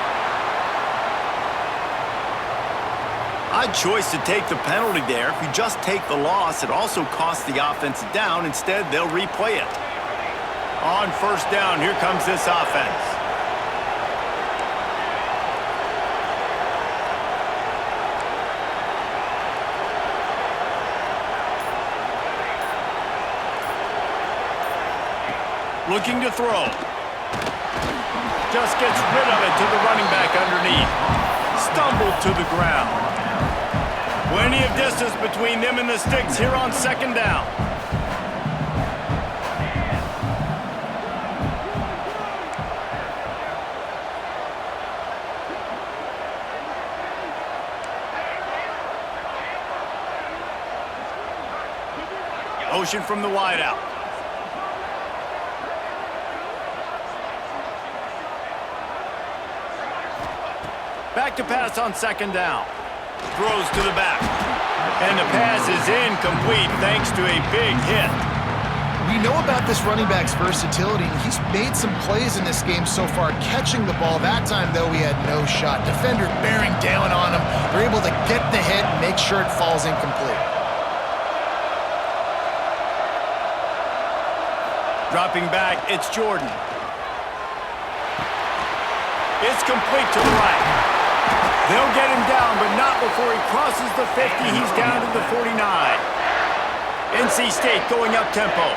Odd choice to take the penalty there. If you just take the loss, it also costs the offense down. Instead, they'll replay it. On first down, here comes this offense. Looking to throw. Just gets rid of it to the running back underneath. Stumbled to the ground. Plenty of distance between them and the sticks here on 2nd down. Motion from the wideout. Back to pass on 2nd down. Throws to the back. And the pass is incomplete thanks to a big hit. We know about this running back's versatility, and he's made some plays in this game so far catching the ball. That time, though, he had no shot. Defender bearing down on him. They're able to get the hit and make sure it falls incomplete. Dropping back, it's Jordan. It's complete to the right. They'll get him down, but not before he crosses the 50. He's down to the 49. NC State going up tempo.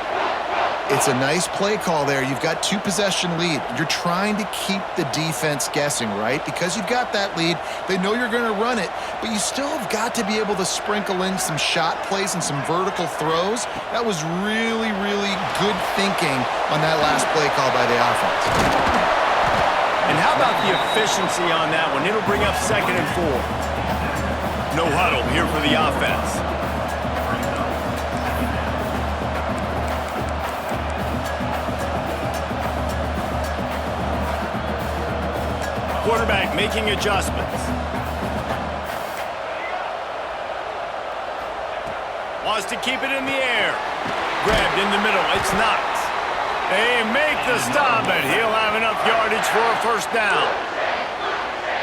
It's a nice play call there. You've got 2-possession lead. You're trying to keep the defense guessing, right? Because you've got that lead. They know you're going to run it, but you still have got to be able to sprinkle in some shot plays and some vertical throws. That was really, really good thinking on that last play call by the offense. And how about the efficiency on that one? It'll bring up 2nd and 4. No huddle here for the offense. Quarterback making adjustments. Wants to keep it in the air. Grabbed in the middle. It's Knox. They make the stop, and he'll have enough yardage for a first down.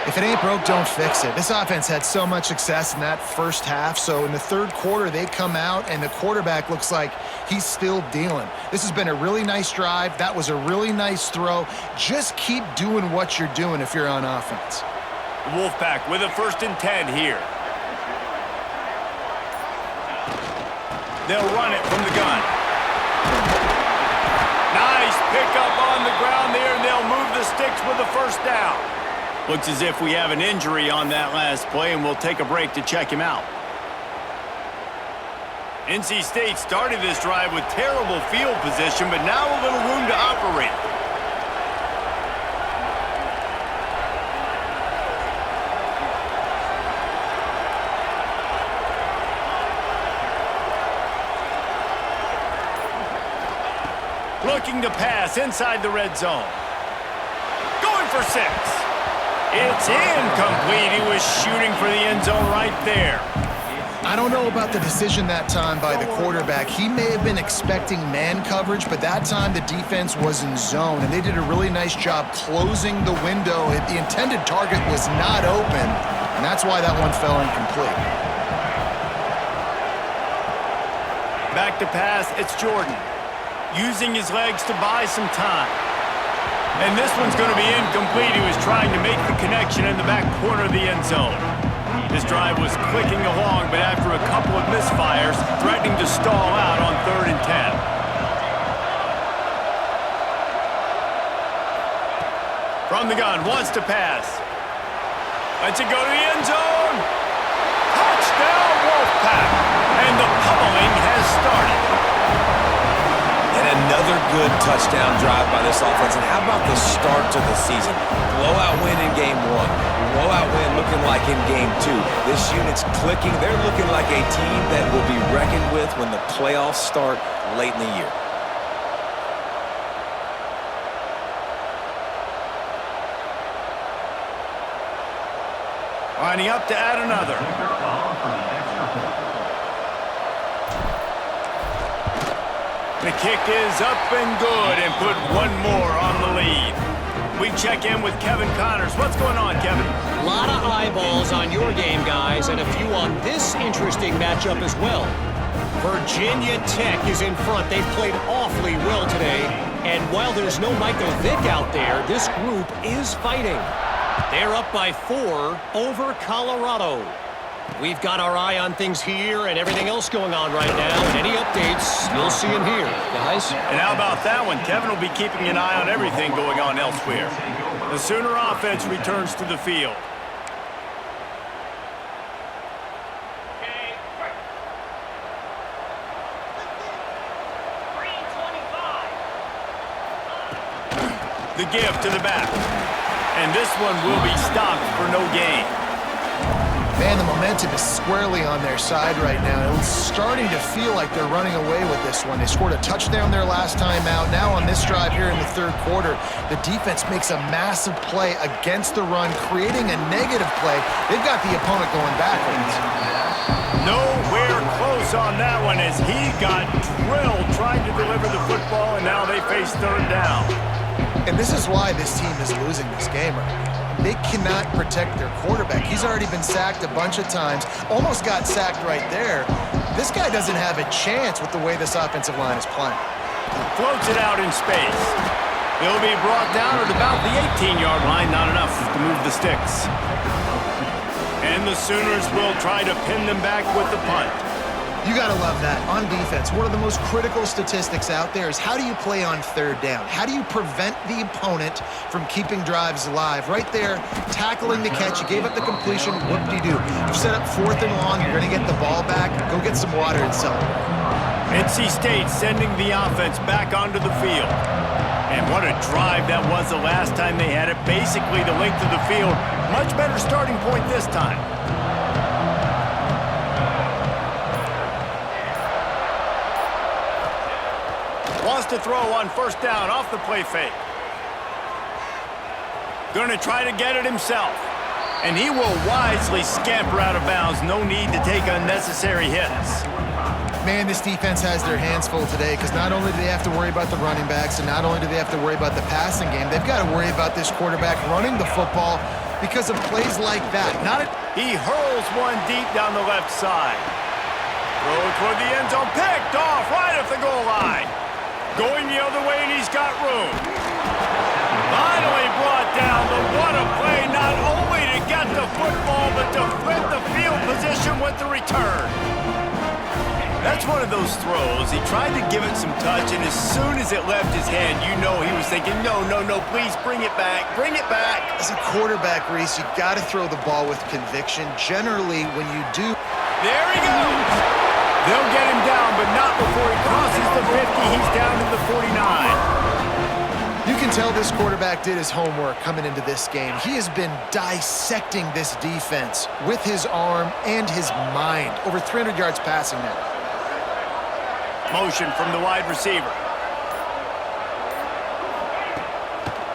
If it ain't broke, don't fix it. This offense had so much success in that first half, so in the third quarter, they come out, and the quarterback looks like he's still dealing. This has been a really nice drive. That was a really nice throw. Just keep doing what you're doing if you're on offense. Wolfpack with a 1st and 10 here. They'll run it from the gun. Nice pickup on the ground there, and they'll move the sticks with the first down. Looks as if we have an injury on that last play, and we'll take a break to check him out. NC State started this drive with terrible field position, but now a little room to operate. Looking to pass inside the red zone. Going for 6. It's incomplete. He was shooting for the end zone right there. I don't know about the decision that time by the quarterback. He may have been expecting man coverage, but that time the defense was in zone, and they did a really nice job closing the window. The intended target was not open, and that's why that one fell incomplete. Back to pass, it's Jordan. Using his legs to buy some time. And this one's going to be incomplete. He was trying to make the connection in the back corner of the end zone. This drive was clicking along, but after a couple of misfires, threatening to stall out on 3rd and 10. From the gun, wants to pass. Lets it go to the end zone. Touchdown, Wolfpack. And the pummeling has started. And another good touchdown drive by this offense. And how about the start to the season? Blowout win in game 1. Blowout win looking like in game 2. This unit's clicking. They're looking like a team that will be reckoned with when the playoffs start late in the year. Lining up to add another. The kick is up and good and put one more on the lead. We check in with Kevin Connors. What's going on, Kevin? A lot of eyeballs on your game, guys, and a few on this interesting matchup as well. Virginia Tech is in front. They've played awfully well today, and while there's no Michael Vick out there, this group is fighting. They're up by 4 over Colorado. We've got our eye on things here and everything else going on right now. Any updates, you'll see them here, guys. And how about that one? Kevin will be keeping an eye on everything going on elsewhere. The Sooner offense returns to the field. The give to the back. And this one will be stopped for no gain. Man, the momentum is squarely on their side right now. It's starting to feel like they're running away with this one. They scored a touchdown their last time out. Now on this drive here in the 3rd quarter, the defense makes a massive play against the run, creating a negative play. They've got the opponent going backwards. Nowhere close on that one as he got drilled trying to deliver the football, and now they face 3rd down. And this is why this team is losing this game right now. They cannot protect their quarterback. He's already been sacked a bunch of times, almost got sacked right there. This guy doesn't have a chance with the way this offensive line is playing. Floats it out in space. He'll be brought down at about the 18-yard line, not enough to move the sticks. And the Sooners will try to pin them back with the punt. You gotta love that. On defense, one of the most critical statistics out there is how do you play on 3rd down? How do you prevent the opponent from keeping drives alive? Right there, tackling the catch, you gave up the completion, whoop-de-doo. You set up 4th and long, you're gonna get the ball back, go get some water and celebrate. NC State sending the offense back onto the field. And what a drive that was the last time they had it. Basically the length of the field. Much better starting point this time. Wants to throw on 1st down off the play fake. Going to try to get it himself. And he will wisely scamper out of bounds. No need to take unnecessary hits. Man, this defense has their hands full today because not only do they have to worry about the running backs and not only do they have to worry about the passing game, they've got to worry about this quarterback running the football because of plays like that. He hurls one deep down the left side. Throw toward the end zone. Picked off right at the goal line. Going the other way, and he's got room. Finally brought down, but what a play, not only to get the football, but to flip the field position with the return. That's one of those throws. He tried to give it some touch, and as soon as it left his hand, you know he was thinking, no, please bring it back, bring it back. As a quarterback, Reese, you got to throw the ball with conviction. Generally, when you do... There he goes. They'll get him down, but not before he crosses the 50. He's down to the 49. You can tell this quarterback did his homework coming into this game. He has been dissecting this defense with his arm and his mind. Over 300 yards passing now. Motion from the wide receiver.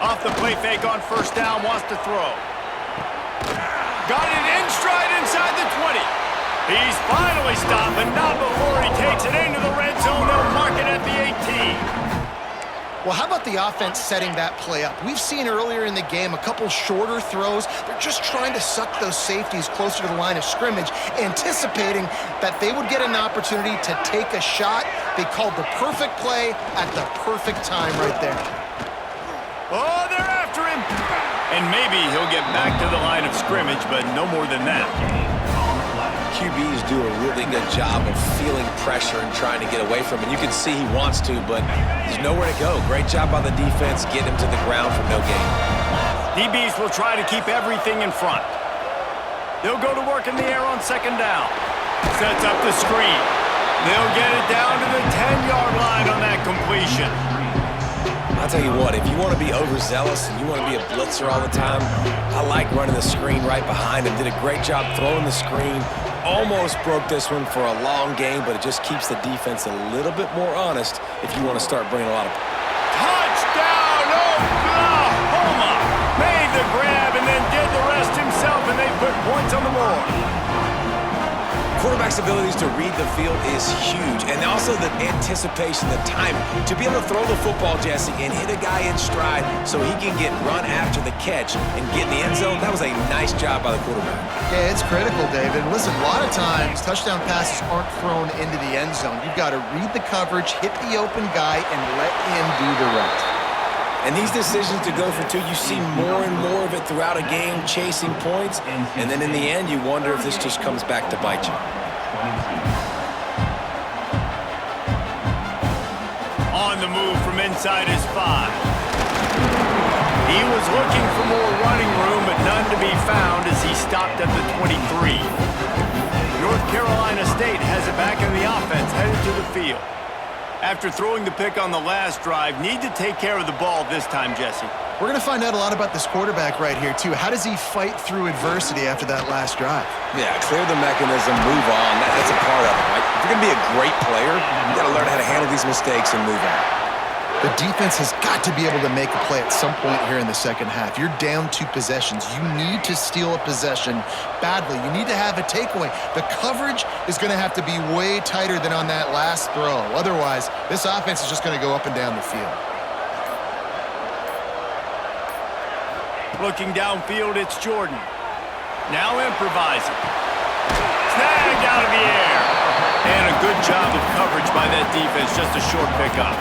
Off the play fake on 1st down, wants to throw. Got it in stride inside the 20. He's finally stopped, but not before he takes it into the red zone. They'll mark it at the 18. Well, how about the offense setting that play up? We've seen earlier in the game a couple shorter throws. They're just trying to suck those safeties closer to the line of scrimmage, anticipating that they would get an opportunity to take a shot. They called the perfect play at the perfect time right there. Oh, they're after him. And maybe he'll get back to the line of scrimmage, but no more than that. QBs do a really good job of feeling pressure and trying to get away from it. You can see he wants to, but there's nowhere to go. Great job by the defense, get him to the ground for no gain. DBs will try to keep everything in front. They'll go to work in the air on second down. Sets up the screen. They'll get it down to the 10-yard line on that completion. I'll tell you what, if you want to be overzealous and you want to be a blitzer all the time, I like running the screen right behind him. Did a great job throwing the screen. Almost broke this one for a long game, but it just keeps the defense a little bit more honest if you want to start bringing a lot of... Touchdown, Oklahoma! Made the grab and then did the rest himself, and they put points on the board. Quarterback's abilities to read the field is huge, and also the anticipation, the timing. To be able to throw the football, Jesse, and hit a guy in stride so he can get run after the catch and get in the end zone, that was a nice job by the quarterback. Yeah, it's critical, David. Listen, a lot of times, touchdown passes aren't thrown into the end zone. You've got to read the coverage, hit the open guy, and let him do the rest. And these decisions to go for two, you see more and more of it throughout a game, chasing points, and then in the end, you wonder if this just comes back to bite you. On the move from inside his 5. He was looking for more running room, but none to be found as he stopped at the 23. North Carolina State has it back in the offense, headed to the field. After throwing the pick on the last drive, need to take care of the ball this time, Jesse. We're going to find out a lot about this quarterback right here, too. How does he fight through adversity after that last drive? Yeah, clear the mechanism, move on. That's a part of it, right? If you're going to be a great player, you got to learn how to handle these mistakes and move on. The defense has got to be able to make a play at some point here in the second half. You're down 2 possessions. You need to steal a possession badly. You need to have a takeaway. The coverage is going to have to be way tighter than on that last throw. Otherwise, this offense is just going to go up and down the field. Looking downfield, it's Jordan. Now improvising. Snagged out of the air. And a good job of coverage by that defense. Just a short pickup.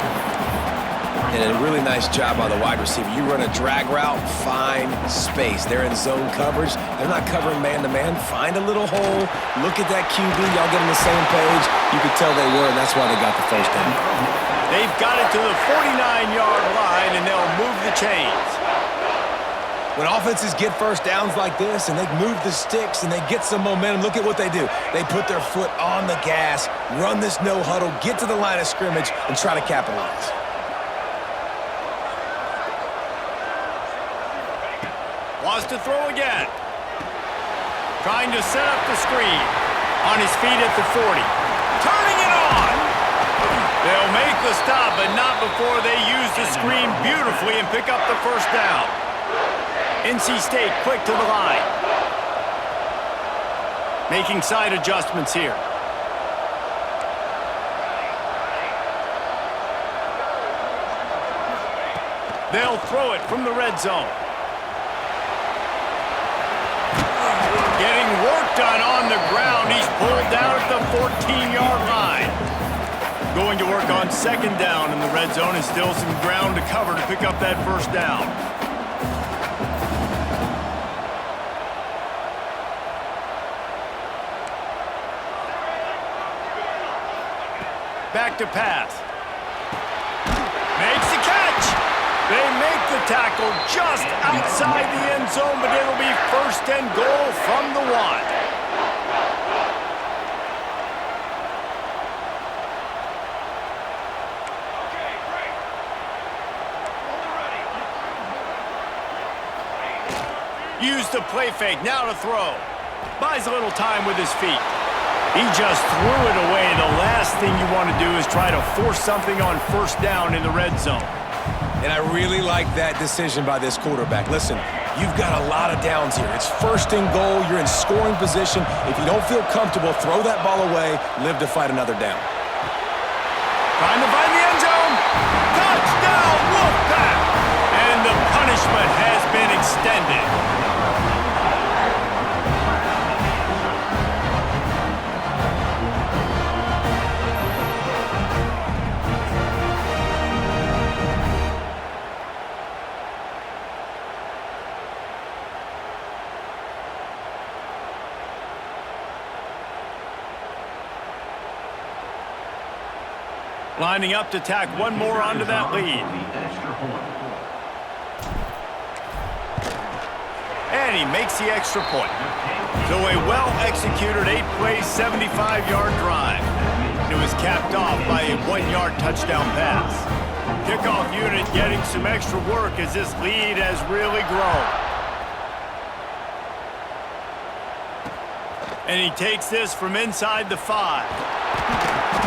And a really nice job by the wide receiver. You run a drag route, find space. They're in zone coverage. They're not covering man-to-man. Find a little hole. Look at that QB. Y'all get on the same page. You could tell they were, and that's why they got the first down. They've got it to the 49-yard line, and they'll move the chains. When offenses get first downs like this and they move the sticks and they get some momentum, look at what they do. They put their foot on the gas, run this no huddle, get to the line of scrimmage, and try to capitalize. Wants to throw again. Trying to set up the screen. On his feet at the 40. Turning it on. They'll make the stop, but not before they use the screen beautifully and pick up the first down. NC State quick to the line. Making side adjustments here. They'll throw it from the red zone. Getting work done on the ground. He's pulled down at the 14-yard line. Going to work on second down in the red zone, and still some ground to cover to pick up that first down. Back to pass. Makes the catch. They make the tackle just outside the end zone, but it'll be first and goal from the 1. Use the play fake, now to throw. Buys a little time with his feet. He just threw it away. The last thing you want to do is try to force something on first down in the red zone. And I really like that decision by this quarterback. Listen, You've got a lot of downs here. It's first and goal. You're in scoring position. If you don't feel comfortable, throw that ball away. Live to fight another down. Trying to find the end zone. Touchdown, Wolfpack! And the punishment has been extended. Lining up to tack one more onto that lead. And he makes the extra point. So a well-executed 8-play, 75-yard drive. It was capped off by a 1-yard touchdown pass. Kickoff unit getting some extra work as this lead has really grown. And he takes this from inside the 5.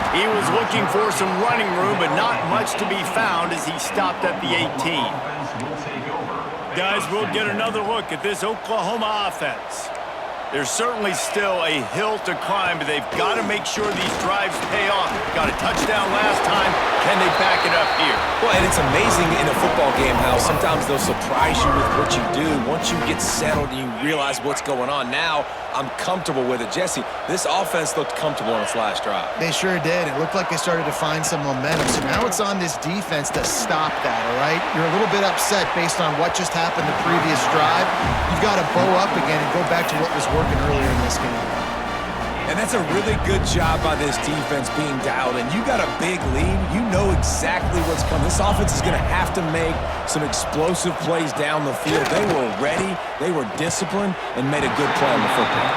He was looking for some running room, but not much to be found as he stopped at the 18. Guys, we'll get another look at this Oklahoma offense. There's certainly still a hill to climb, but they've got to make sure these drives pay off. Got a touchdown last time. Can they back it up here? Well, and it's amazing in a football game how sometimes they'll surprise you with what you do. Once you get settled and you realize what's going on, now I'm comfortable with it. Jesse, this offense looked comfortable on its last drive. They sure did. It looked like they started to find some momentum. So now it's on this defense to stop that, all right? You're a little bit upset based on what just happened the previous drive. You've got to bow up again and go back to what was working earlier in this game. And that's a really good job by this defense being dialed in. You got a big lead. You know exactly what's coming. This offense is going to have to make some explosive plays down the field. They were ready, they were disciplined, and made a good play on the football.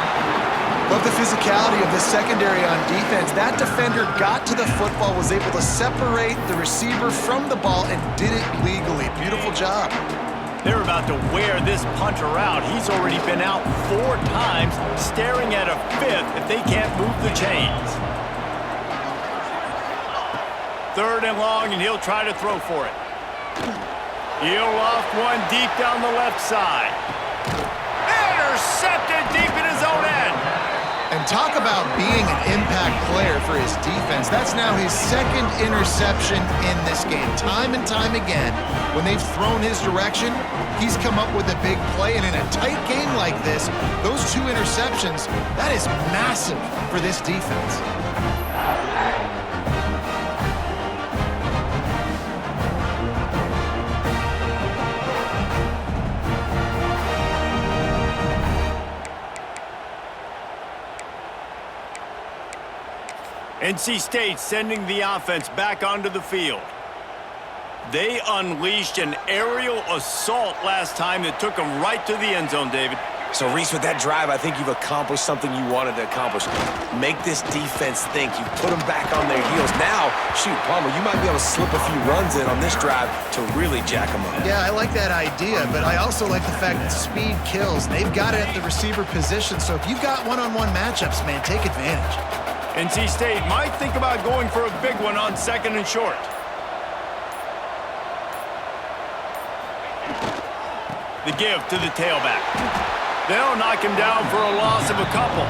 Love the physicality of the secondary on defense. That defender got to the football, was able to separate the receiver from the ball, and did it legally. Beautiful job. They're about to wear this punter out. He's already been out 4 times, staring at a 5th if they can't move the chains. 3rd and long, and he'll try to throw for it. He'll loft one deep down the left side. Intercepted deep in his own end. And talk about being an impact player for his defense. That's now his 2nd interception in this game. Time and time again, when they've thrown his direction, he's come up with a big play. And in a tight game like this, those 2 interceptions, that is massive for this defense. NC State sending the offense back onto the field. They unleashed an aerial assault last time that took them right to the end zone, David. So, Reese, with that drive, I think you've accomplished something you wanted to accomplish. Make this defense think. You put them back on their heels. Now, shoot, Palmer, you might be able to slip a few runs in on this drive to really jack them up. Yeah, I like that idea, but I also like the fact that speed kills. They've got it at the receiver position, so if you've got one-on-one matchups, man, take advantage. NC State might think about going for a big one on 2nd and short. The give to the tailback. They'll knock him down for a loss of a couple.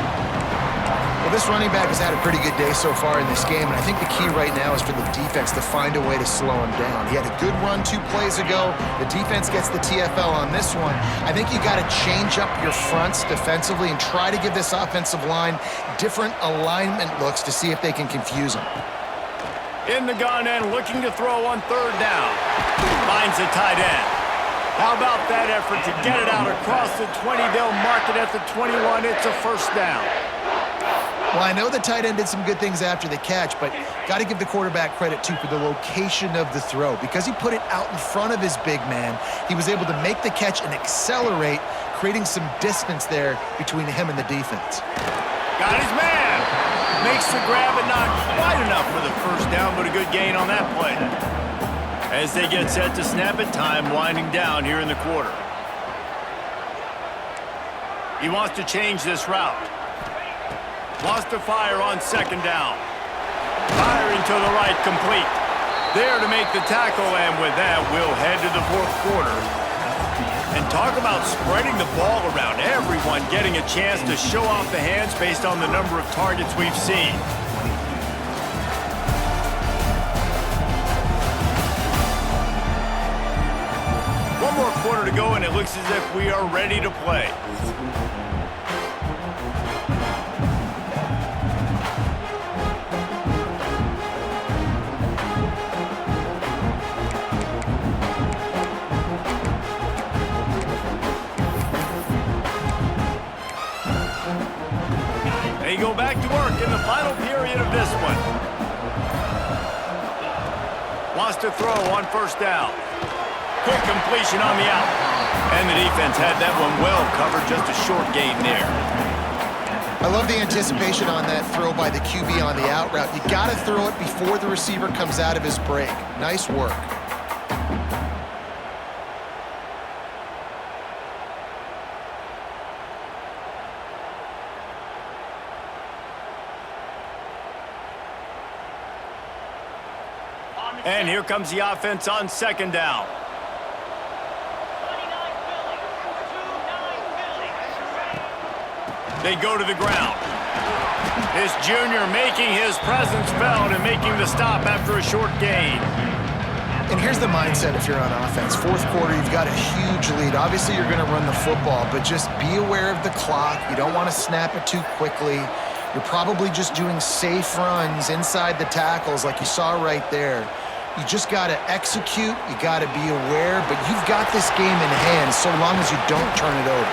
Well, this running back has had a pretty good day so far in this game, and I think the key right now is for the defense to find a way to slow him down. He had a good run 2 plays ago. The defense gets the TFL on this one. I think you got to change up your fronts defensively and try to give this offensive line different alignment looks to see if they can confuse him. In the gun and looking to throw on 3rd down. Finds the tight end. How about that effort to get it out across the 20? They'll mark it at the 21. It's a 1st down. Well, I know the tight end did some good things after the catch, but got to give the quarterback credit, too, for the location of the throw. Because he put it out in front of his big man, he was able to make the catch and accelerate, creating some distance there between him and the defense. Got his man. Makes the grab, but not quite enough for the 1st down, but a good gain on that play. As they get set to snap it, time winding down here in the quarter. He wants to change this route. Wants to fire on 2nd down. Firing to the right, complete. There to make the tackle, and with that, we'll head to the 4th quarter. And talk about spreading the ball around. Everyone getting a chance to show off the hands based on the number of targets we've seen. One more quarter to go, and it looks as if we are ready to play. They go back to work in the final period of this one. Wants to throw on first down. Quick completion on the out. And the defense had that one well covered, just a short gain there. I love the anticipation on that throw by the QB on the out route. You got to throw it before the receiver comes out of his break. Nice work. And here comes the offense on second down. They go to the ground. This junior making his presence felt and making the stop after a short gain. And here's the mindset if you're on offense. Fourth quarter, you've got a huge lead. Obviously, you're going to run the football, but just be aware of the clock. You don't want to snap it too quickly. You're probably just doing safe runs inside the tackles like you saw right there. You just got to execute. You got to be aware, but you've got this game in hand so long as you don't turn it over.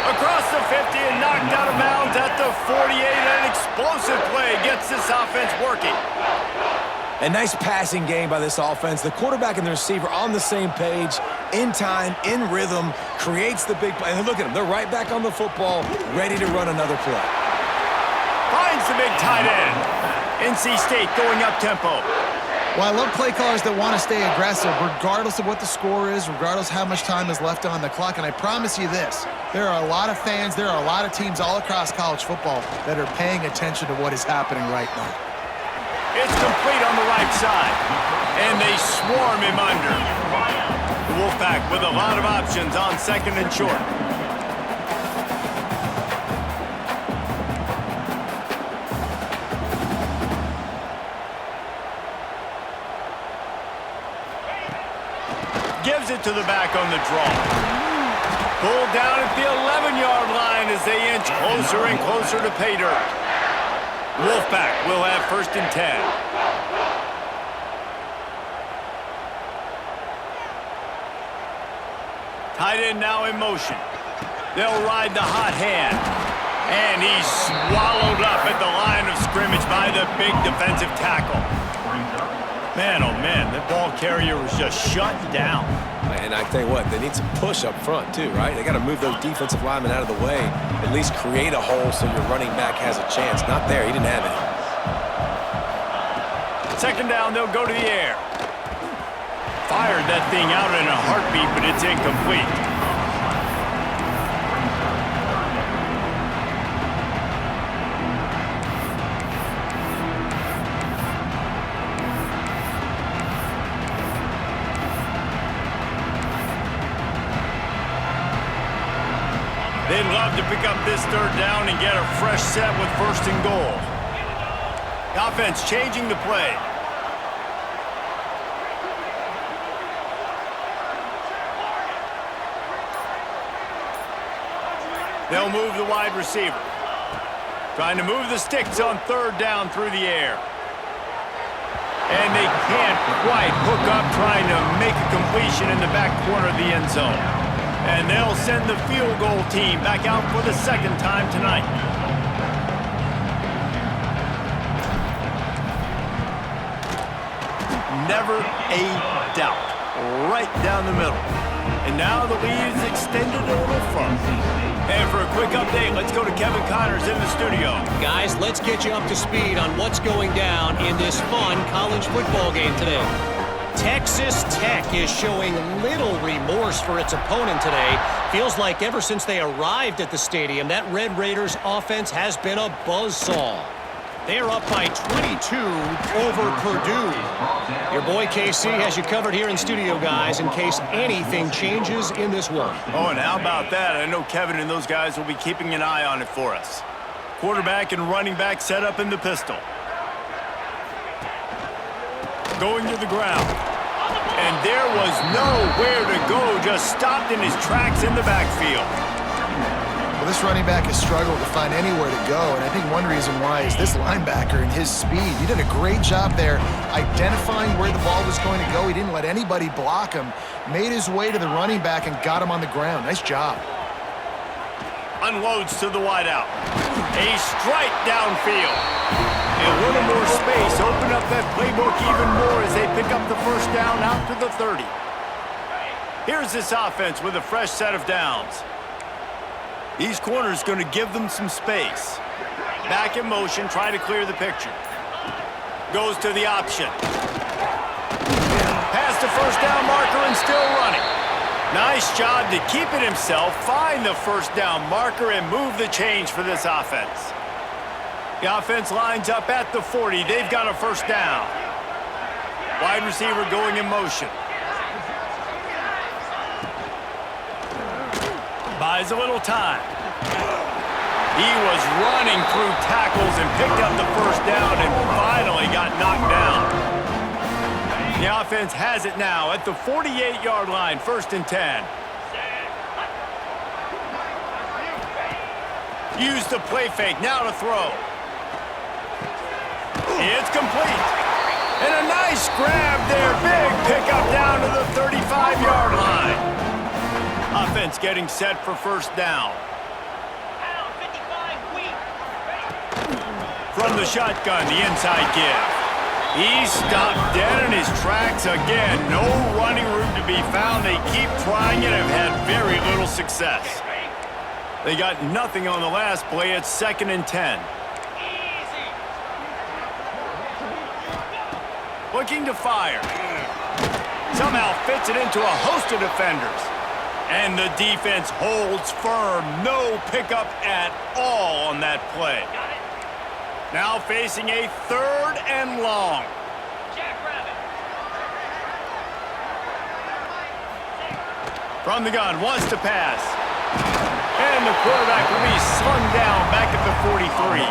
Across the 50 and knocked out of bounds at the 48. An explosive play gets this offense working. A nice passing game by this offense. The quarterback and the receiver on the same page, in time, in rhythm, creates the big play. And look at them. They're right back on the football, ready to run another play. Finds the big tight end. NC State going up tempo. Well, I love play callers that want to stay aggressive regardless of what the score is, regardless how much time is left on the clock. And I promise you this, there are a lot of fans, there are a lot of teams all across college football that are paying attention to what is happening right now. It's complete on the right side, and they swarm him under. The Wolfpack with a lot of options on second and short. Gives it to the back on the draw. Pulled down at the 11-yard line as they inch closer and closer to pay dirt. Wolfpack will have first and 10. Tight end now in motion. They'll ride the hot hand. And he's swallowed up at the line of scrimmage by the big defensive tackle. Man, oh man, the ball carrier was just shut down. And I tell you what, they need some push up front too, right? They got to move those defensive linemen out of the way, at least create a hole so your running back has a chance. Not there, he didn't have it. Second down, they'll go to the air. Fired that thing out in a heartbeat, but it's incomplete. They'd love to pick up this third down and get a fresh set with first and goal. The offense changing the play. They'll move the wide receiver. Trying to move the sticks on third down through the air. And they can't quite hook up trying to make a completion in the back corner of the end zone. And they'll send the field goal team back out for the second time tonight. Never a doubt. Right down the middle. And now the lead is extended a little further. And for a quick update, let's go to Kevin Connors in the studio. Guys, let's get you up to speed on what's going down in this fun college football game today. Texas Tech is showing little remorse for its opponent today. Feels like ever since they arrived at the stadium, that Red Raiders offense has been a buzzsaw. They're up by 22 over Purdue. Your boy KC has you covered here in studio, guys, in case anything changes in this one. Oh, and how about that? I know Kevin and those guys will be keeping an eye on it for us. Quarterback and running back set up in the pistol. Going to the ground. And there was nowhere to go, just stopped in his tracks in the backfield. Well, this running back has struggled to find anywhere to go, and I think one reason why is this linebacker and his speed. He did a great job there identifying where the ball was going to go. He didn't let anybody block him, made his way to the running back and got him on the ground. Nice job. Unloads to the wideout. A strike downfield. A little more space. Open up that playbook even more as they pick up the first down out to the 30. Here's this offense with a fresh set of downs. These corners going to give them some space. Back in motion, try to clear the picture. Goes to the option. Past the first down marker and still running. Nice job to keep it himself, find the first down marker, and move the change for this offense. The offense lines up at the 40. They've got a first down. Wide receiver going in motion. Buys a little time. He was running through tackles and picked up the first down and finally got knocked down. The offense has it now at the 48-yard line, 1st and 10. Use the play fake, now to throw. It's complete. And a nice grab there. Big pickup down to the 35-yard line. Offense getting set for first down. From the shotgun, the inside give. He stopped dead in his tracks again. No running room to be found. They keep trying it and have had very little success. They got nothing on the last play. It's 2nd and 10. Looking to fire. Somehow fits it into a host of defenders. And the defense holds firm. No pickup at all on that play. Now facing a 3rd and long. From the gun, wants to pass. And the quarterback will be slung down back at the 43.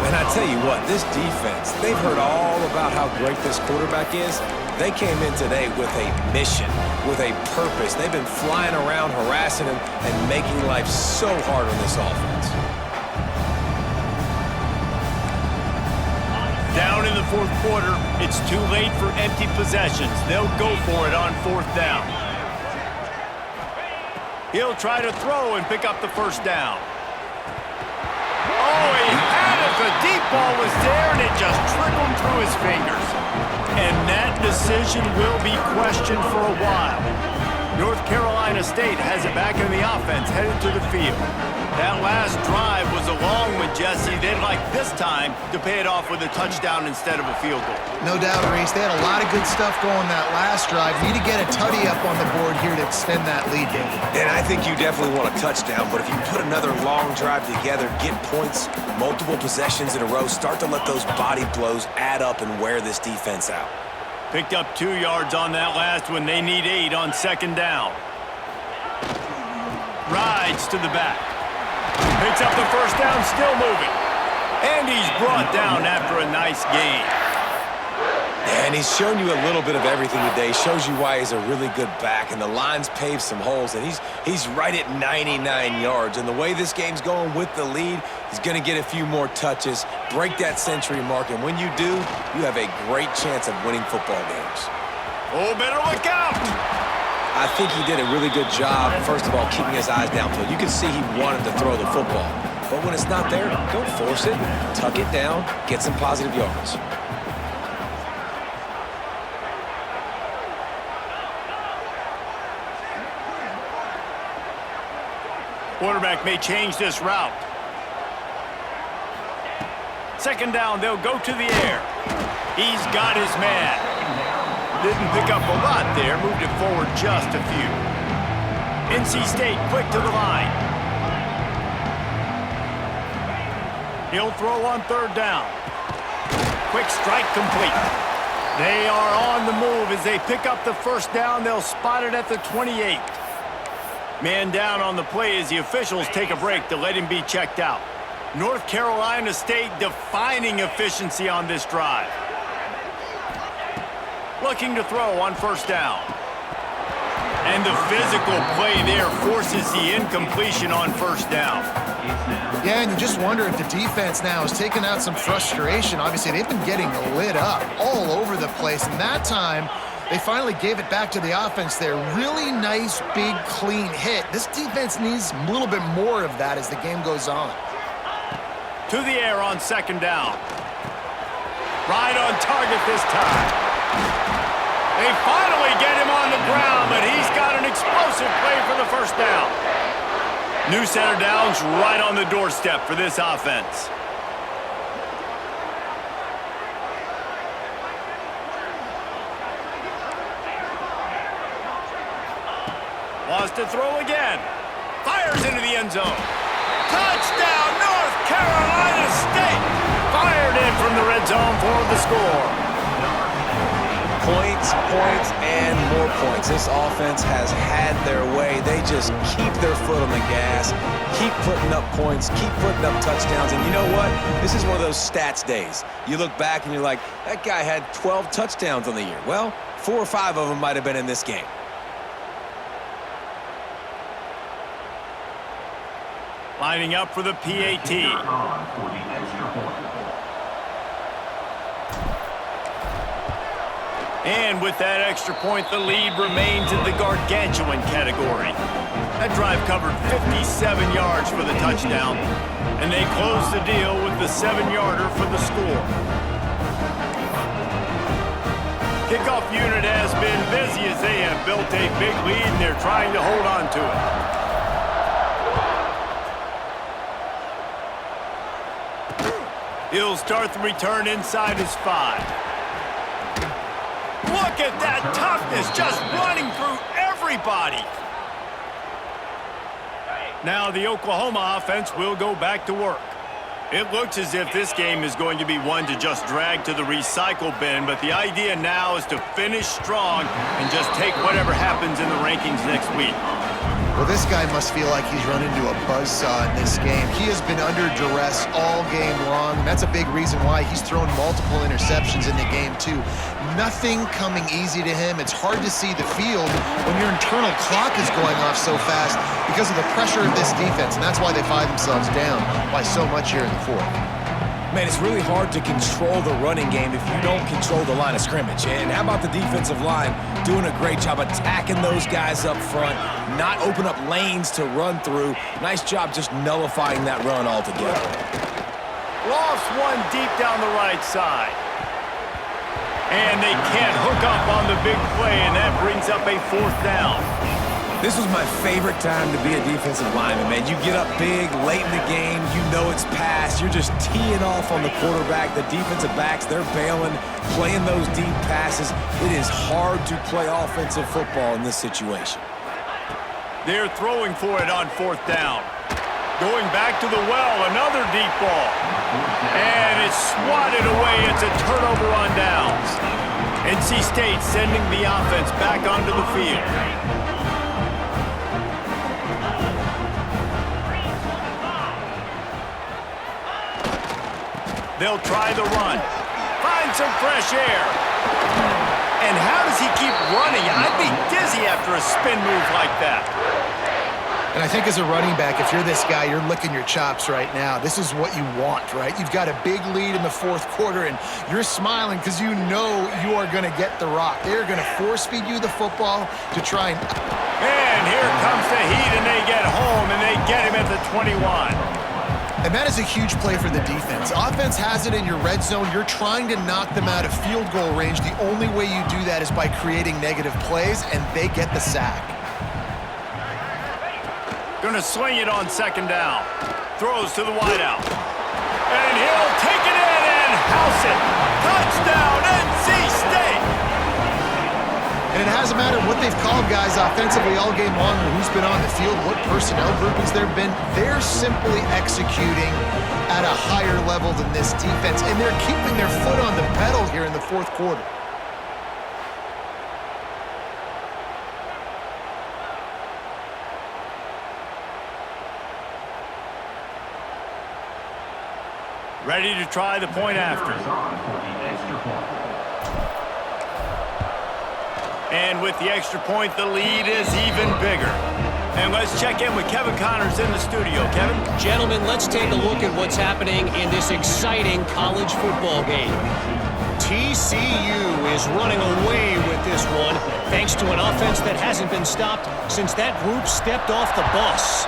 And I tell you what, this defense, they've heard all about how great this quarterback is. They came in today with a mission, with a purpose. They've been flying around, harassing him, and making life so hard on this offense. Down in the 4th quarter, it's too late for empty possessions. They'll go for it on 4th down. He'll try to throw and pick up the first down. Oh, he had it. The deep ball was there, and it just trickled through his fingers. And that decision will be questioned for a while. North Carolina State has it back in the offense, headed to the field. That last drive was a long one, Jesse. They'd like this time to pay it off with a touchdown instead of a field goal. No doubt, Reese. They had a lot of good stuff going that last drive. Need to get a tutty up on the board here to extend that lead game. And I think you definitely want a touchdown, but if you put another long drive together, get points, multiple possessions in a row, start to let those body blows add up and wear this defense out. Picked up 2 yards on that last one. They need 8 on 2nd down. Rides to the back. Picks up the first down, still moving. And he's brought down after a nice gain. And he's shown you a little bit of everything today. He shows you why he's a really good back. And the line's paved some holes. And he's right at 99 yards. And the way this game's going with the lead, he's going to get a few more touches, break that century mark. And when you do, you have a great chance of winning football games. Oh, better look out! I think he did a really good job, first of all, keeping his eyes downfield. You can see he wanted to throw the football. But when it's not there, don't force it. Tuck it down, get some positive yards. Quarterback may change this route. 2nd down, they'll go to the air. He's got his man. Didn't pick up a lot there, moved it forward just a few. NC State quick to the line. He'll throw on third down. Quick strike complete. They are on the move as they pick up the first down. They'll spot it at the 28. Man down on the play as the officials take a break to let him be checked out. North Carolina State defining efficiency on this drive. Looking to throw on first down. And the physical play there forces the incompletion on first down. Yeah, and you just wonder if the defense now has taken out some frustration. Obviously, they've been getting lit up all over the place, and that time they finally gave it back to the offense there. Really nice, big, clean hit. This defense needs a little bit more of that as the game goes on. To the air on second down. Right on target this time. They finally get him on the ground, but he's got an explosive play for the first down. New center downs right on the doorstep for this offense. Wants to throw again. Fires into the end zone. Touchdown, North Carolina State! Fired in from the red zone for the score. Points, and more points. This offense has had their way. They just keep their foot on the gas, keep putting up points, keep putting up touchdowns. And you know what? This is one of those stats days. You look back and you're like, that guy had 12 touchdowns on the year. Well, 4 or 5 of them might have been in this game. Lining up for the PAT. And with that extra point, the lead remains in the gargantuan category. That drive covered 57 yards for the touchdown, and they close the deal with the 7-yarder for the score. Kickoff unit has been busy as they have built a big lead, and they're trying to hold on to it. He'll start the return inside his 5. Look at that toughness, just running through everybody. Now the Oklahoma offense will go back to work. It looks as if this game is going to be one to just drag to the recycle bin, but the idea now is to finish strong and just take whatever happens in the rankings next week. Well, this guy must feel like he's run into a buzzsaw in this game. He has been under duress all game long, and that's a big reason why he's thrown multiple interceptions in the game, too. Nothing coming easy to him. It's hard to see the field when your internal clock is going off so fast because of the pressure of this defense, and that's why they find themselves down by so much here in the fourth. Man, it's really hard to control the running game if you don't control the line of scrimmage. And how about the defensive line doing a great job attacking those guys up front, not open up lanes to run through. Nice job just nullifying that run altogether. Lofts one deep down the right side. And they can't hook up on the big play, and that brings up a 4th down. This was my favorite time to be a defensive lineman, man. You get up big, late in the game, you know it's past. You're just teeing off on the quarterback. The defensive backs, they're bailing, playing those deep passes. It is hard to play offensive football in this situation. They're throwing for it on 4th down. Going back to the well, another deep ball. And it's swatted away. It's a turnover on downs. NC State sending the offense back onto the field. They'll try the run. Find some fresh air. And how does he keep running? I'd be dizzy after a spin move like that. And I think as a running back, if you're this guy, you're licking your chops right now. This is what you want, right? You've got a big lead in the 4th quarter, and you're smiling because you know you are going to get the rock. They're going to force-feed you the football to try and... And here comes the heat, and they get home, and they get him at the 21. And that is a huge play for the defense. Offense has it in your red zone. You're trying to knock them out of field goal range. The only way you do that is by creating negative plays, and they get the sack. Going to swing it on 2nd down. Throws to the wideout. And he'll take it in and house it. Touchdown, NC State! And And it hasn't mattered what they've called guys offensively all game long or who's been on the field, what personnel groupings there have been. They're simply executing at a higher level than this defense, and they're keeping their foot on the pedal here in the fourth quarter. Ready to try the point after. And with the extra point, the lead is even bigger. And let's check in with Kevin Connors in the studio. Kevin? Gentlemen, let's take a look at what's happening in this exciting college football game. TCU is running away with this one thanks to an offense that hasn't been stopped since that group stepped off the bus.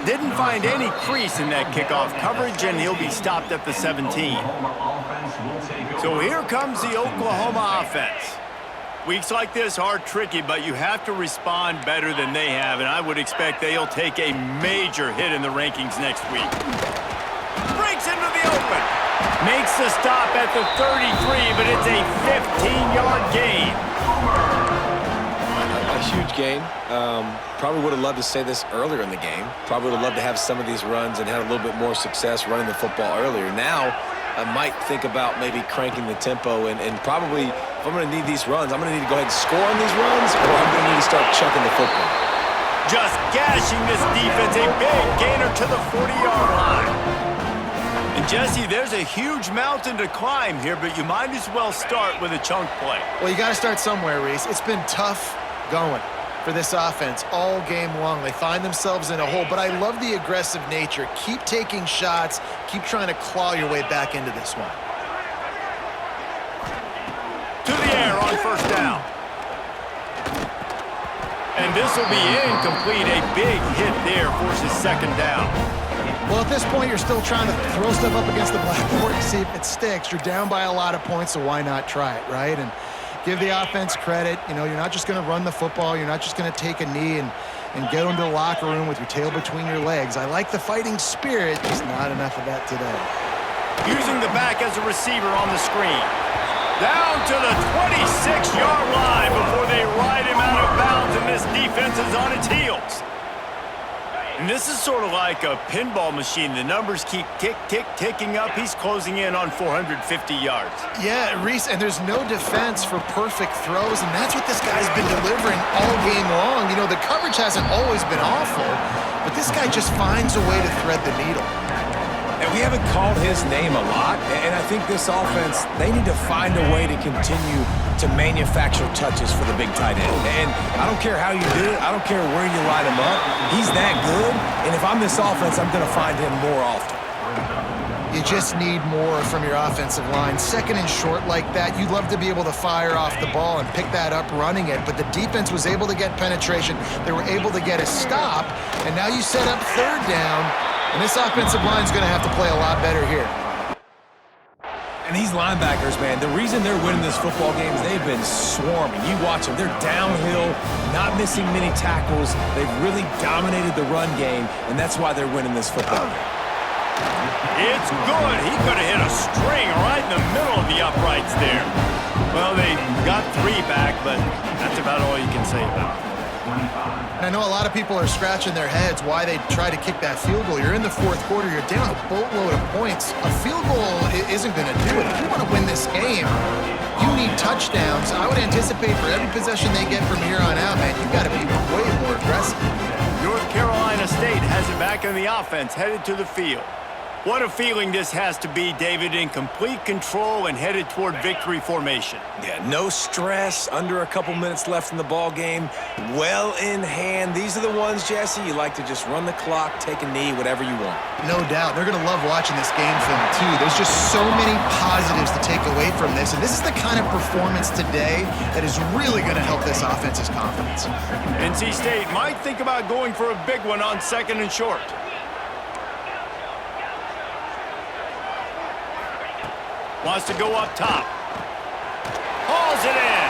Didn't find any crease in that kickoff coverage, and he'll be stopped at the 17. So here comes the Oklahoma offense. Weeks like this are tricky, but you have to respond better than they have, and I would expect they'll take a major hit in the rankings next week. Breaks into the open. Makes the stop at the 33, but it's a 15-yard gain. A huge gain. Probably would have loved to say this earlier in the game. Probably would have loved to have some of these runs and had a little bit more success running the football earlier. Now, I might think about maybe cranking the tempo and probably, if I'm going to need these runs, I'm going to need to go ahead and score on these runs, or I'm going to need to start chucking the football. Just gashing this defense, a big gainer to the 40-yard line. And Jesse, there's a huge mountain to climb here, but you might as well start with a chunk play. Well, you got to start somewhere, Reese. It's been tough going for this offense all game long. They find themselves in a hole, but I love the aggressive nature. Keep taking shots. Keep trying to claw your way back into this one. To the air on first down. And this will be incomplete. A big hit there forces second down. Well, at this point, you're still trying to throw stuff up against the blackboard to see if it sticks. You're down by a lot of points, so why not try it, right? And give the offense credit. You know, you're not just going to run the football. You're not just going to take a knee and go into the locker room with your tail between your legs. I like the fighting spirit, just not enough of that today. Using the back as a receiver on the screen. Down to the 26-yard line before they ride him out of bounds, and this defense is on its heels. And this is sort of like a pinball machine. The numbers keep ticking up. He's closing in on 450 yards. Yeah, Reese, and there's no defense for perfect throws, and that's what this guy's been delivering all game long. You know, the coverage hasn't always been awful, but this guy just finds a way to thread the needle. And we haven't called his name a lot, and I think this offense, they need to find a way to continue to manufacture touches for the big tight end. And I don't care how you do it. I don't care where you line him up. He's that good, and if I'm this offense, I'm going to find him more often. You just need more from your offensive line. Second and short like that, you'd love to be able to fire off the ball and pick that up running it, but the defense was able to get penetration. They were able to get a stop, and now you set up third down, and this offensive line's going to have to play a lot better here. And these linebackers, man, the reason they're winning this football game is they've been swarming. You watch them. They're downhill, not missing many tackles. They've really dominated the run game, and that's why they're winning this football game. It's good. He could have hit a string right in the middle of the uprights there. Well, they got three back, but that's about all you can say about it. And I know a lot of people are scratching their heads why they try to kick that field goal. You're in the fourth quarter. You're down a boatload of points. A field goal isn't going to do it. If you want to win this game, you need touchdowns. I would anticipate for every possession they get from here on out, man, you've got to be way more aggressive. North Carolina State has it back in the offense, headed to the field. What a feeling this has to be, David, in complete control and headed toward victory formation. Yeah, no stress, under a couple minutes left in the ball game, well in hand. These are the ones, Jesse, you like to just run the clock, take a knee, whatever you want. No doubt. They're going to love watching this game film, too. There's just so many positives to take away from this, and this is the kind of performance today that is really going to help this offense's confidence. NC State might think about going for a big one on second and short. Wants to go up top. Hauls it in.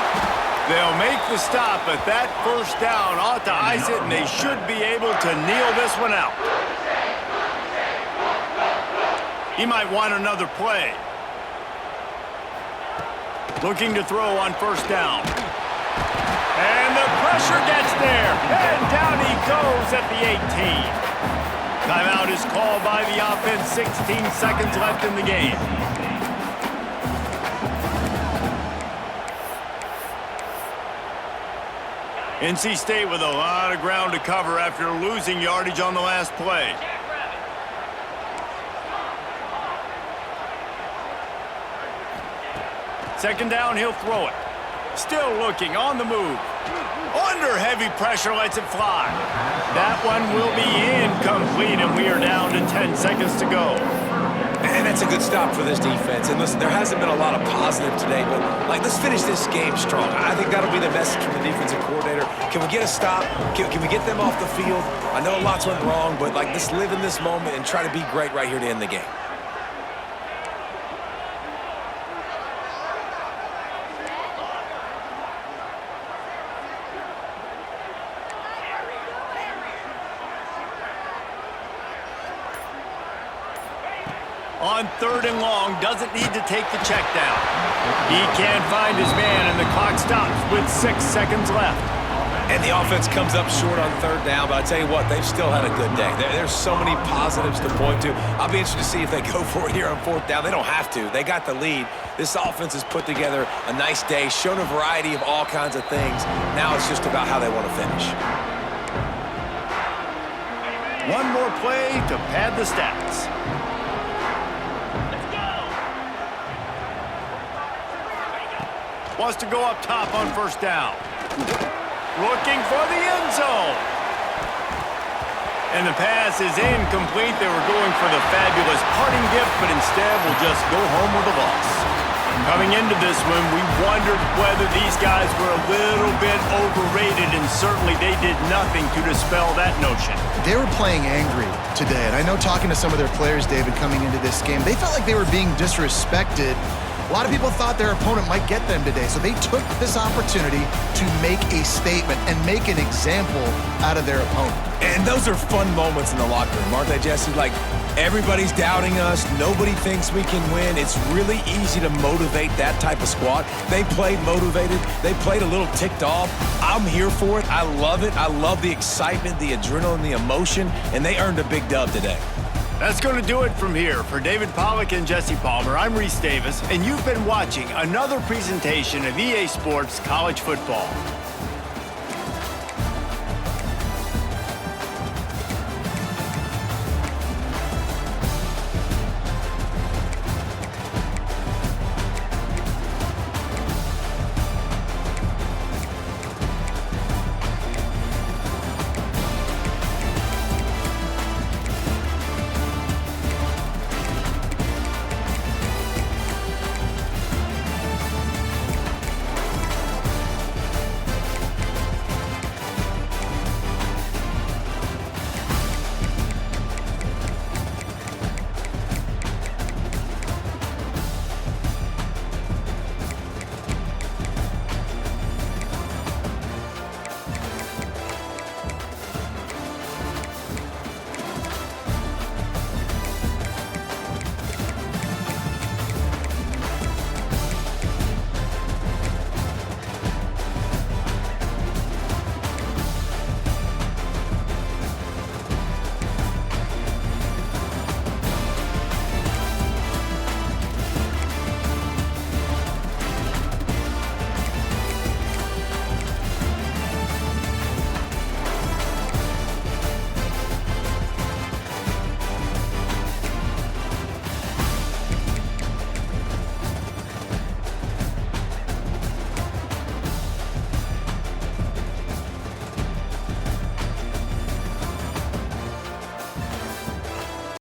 They'll make the stop, but that first down ought to ice it, and they should be able to kneel this one out. He might want another play. Looking to throw on first down. And the pressure gets there. And down he goes at the 18. Timeout is called by the offense. 16 seconds left in the game. NC State with a lot of ground to cover after losing yardage on the last play. Second down, he'll throw it. Still looking, on the move. Under heavy pressure, lets it fly. That one will be incomplete, and we are down to 10 seconds to go. And that's a good stop for this defense. And listen, there hasn't been a lot of positive today, but, let's finish this game strong. I think that'll be the message from the defensive coordinator. Can we get a stop? Can we get them off the field? I know lots went wrong, but, let's live in this moment and try to be great right here to end the game. On third and long, doesn't need to take the check down. He can't find his man, and the clock stops with 6 seconds left. And the offense comes up short on third down, but I tell you what, they've still had a good day. There's so many positives to point to. I'll be interested to see if they go for it here on fourth down. They don't have to. They got the lead. This offense has put together a nice day, shown a variety of all kinds of things. Now it's just about how they want to finish. One more play to pad the stats. Wants to go up top on first down. Looking for the end zone. And the pass is incomplete. They were going for the fabulous parting gift, but instead will just go home with a loss. Coming into this one, we wondered whether these guys were a little bit overrated, and certainly they did nothing to dispel that notion. They were playing angry today, and I know talking to some of their players, David, coming into this game, they felt like they were being disrespected. A lot of people thought their opponent might get them today, so they took this opportunity to make a statement and make an example out of their opponent. And those are fun moments in the locker room, aren't they, Jesse? Everybody's doubting us. Nobody thinks we can win. It's really easy to motivate that type of squad. They played motivated. They played a little ticked off. I'm here for it. I love it. I love the excitement, the adrenaline, the emotion, and they earned a big dub today. That's going to do it from here. For David Pollack and Jesse Palmer, I'm Reese Davis, and you've been watching another presentation of EA Sports College Football.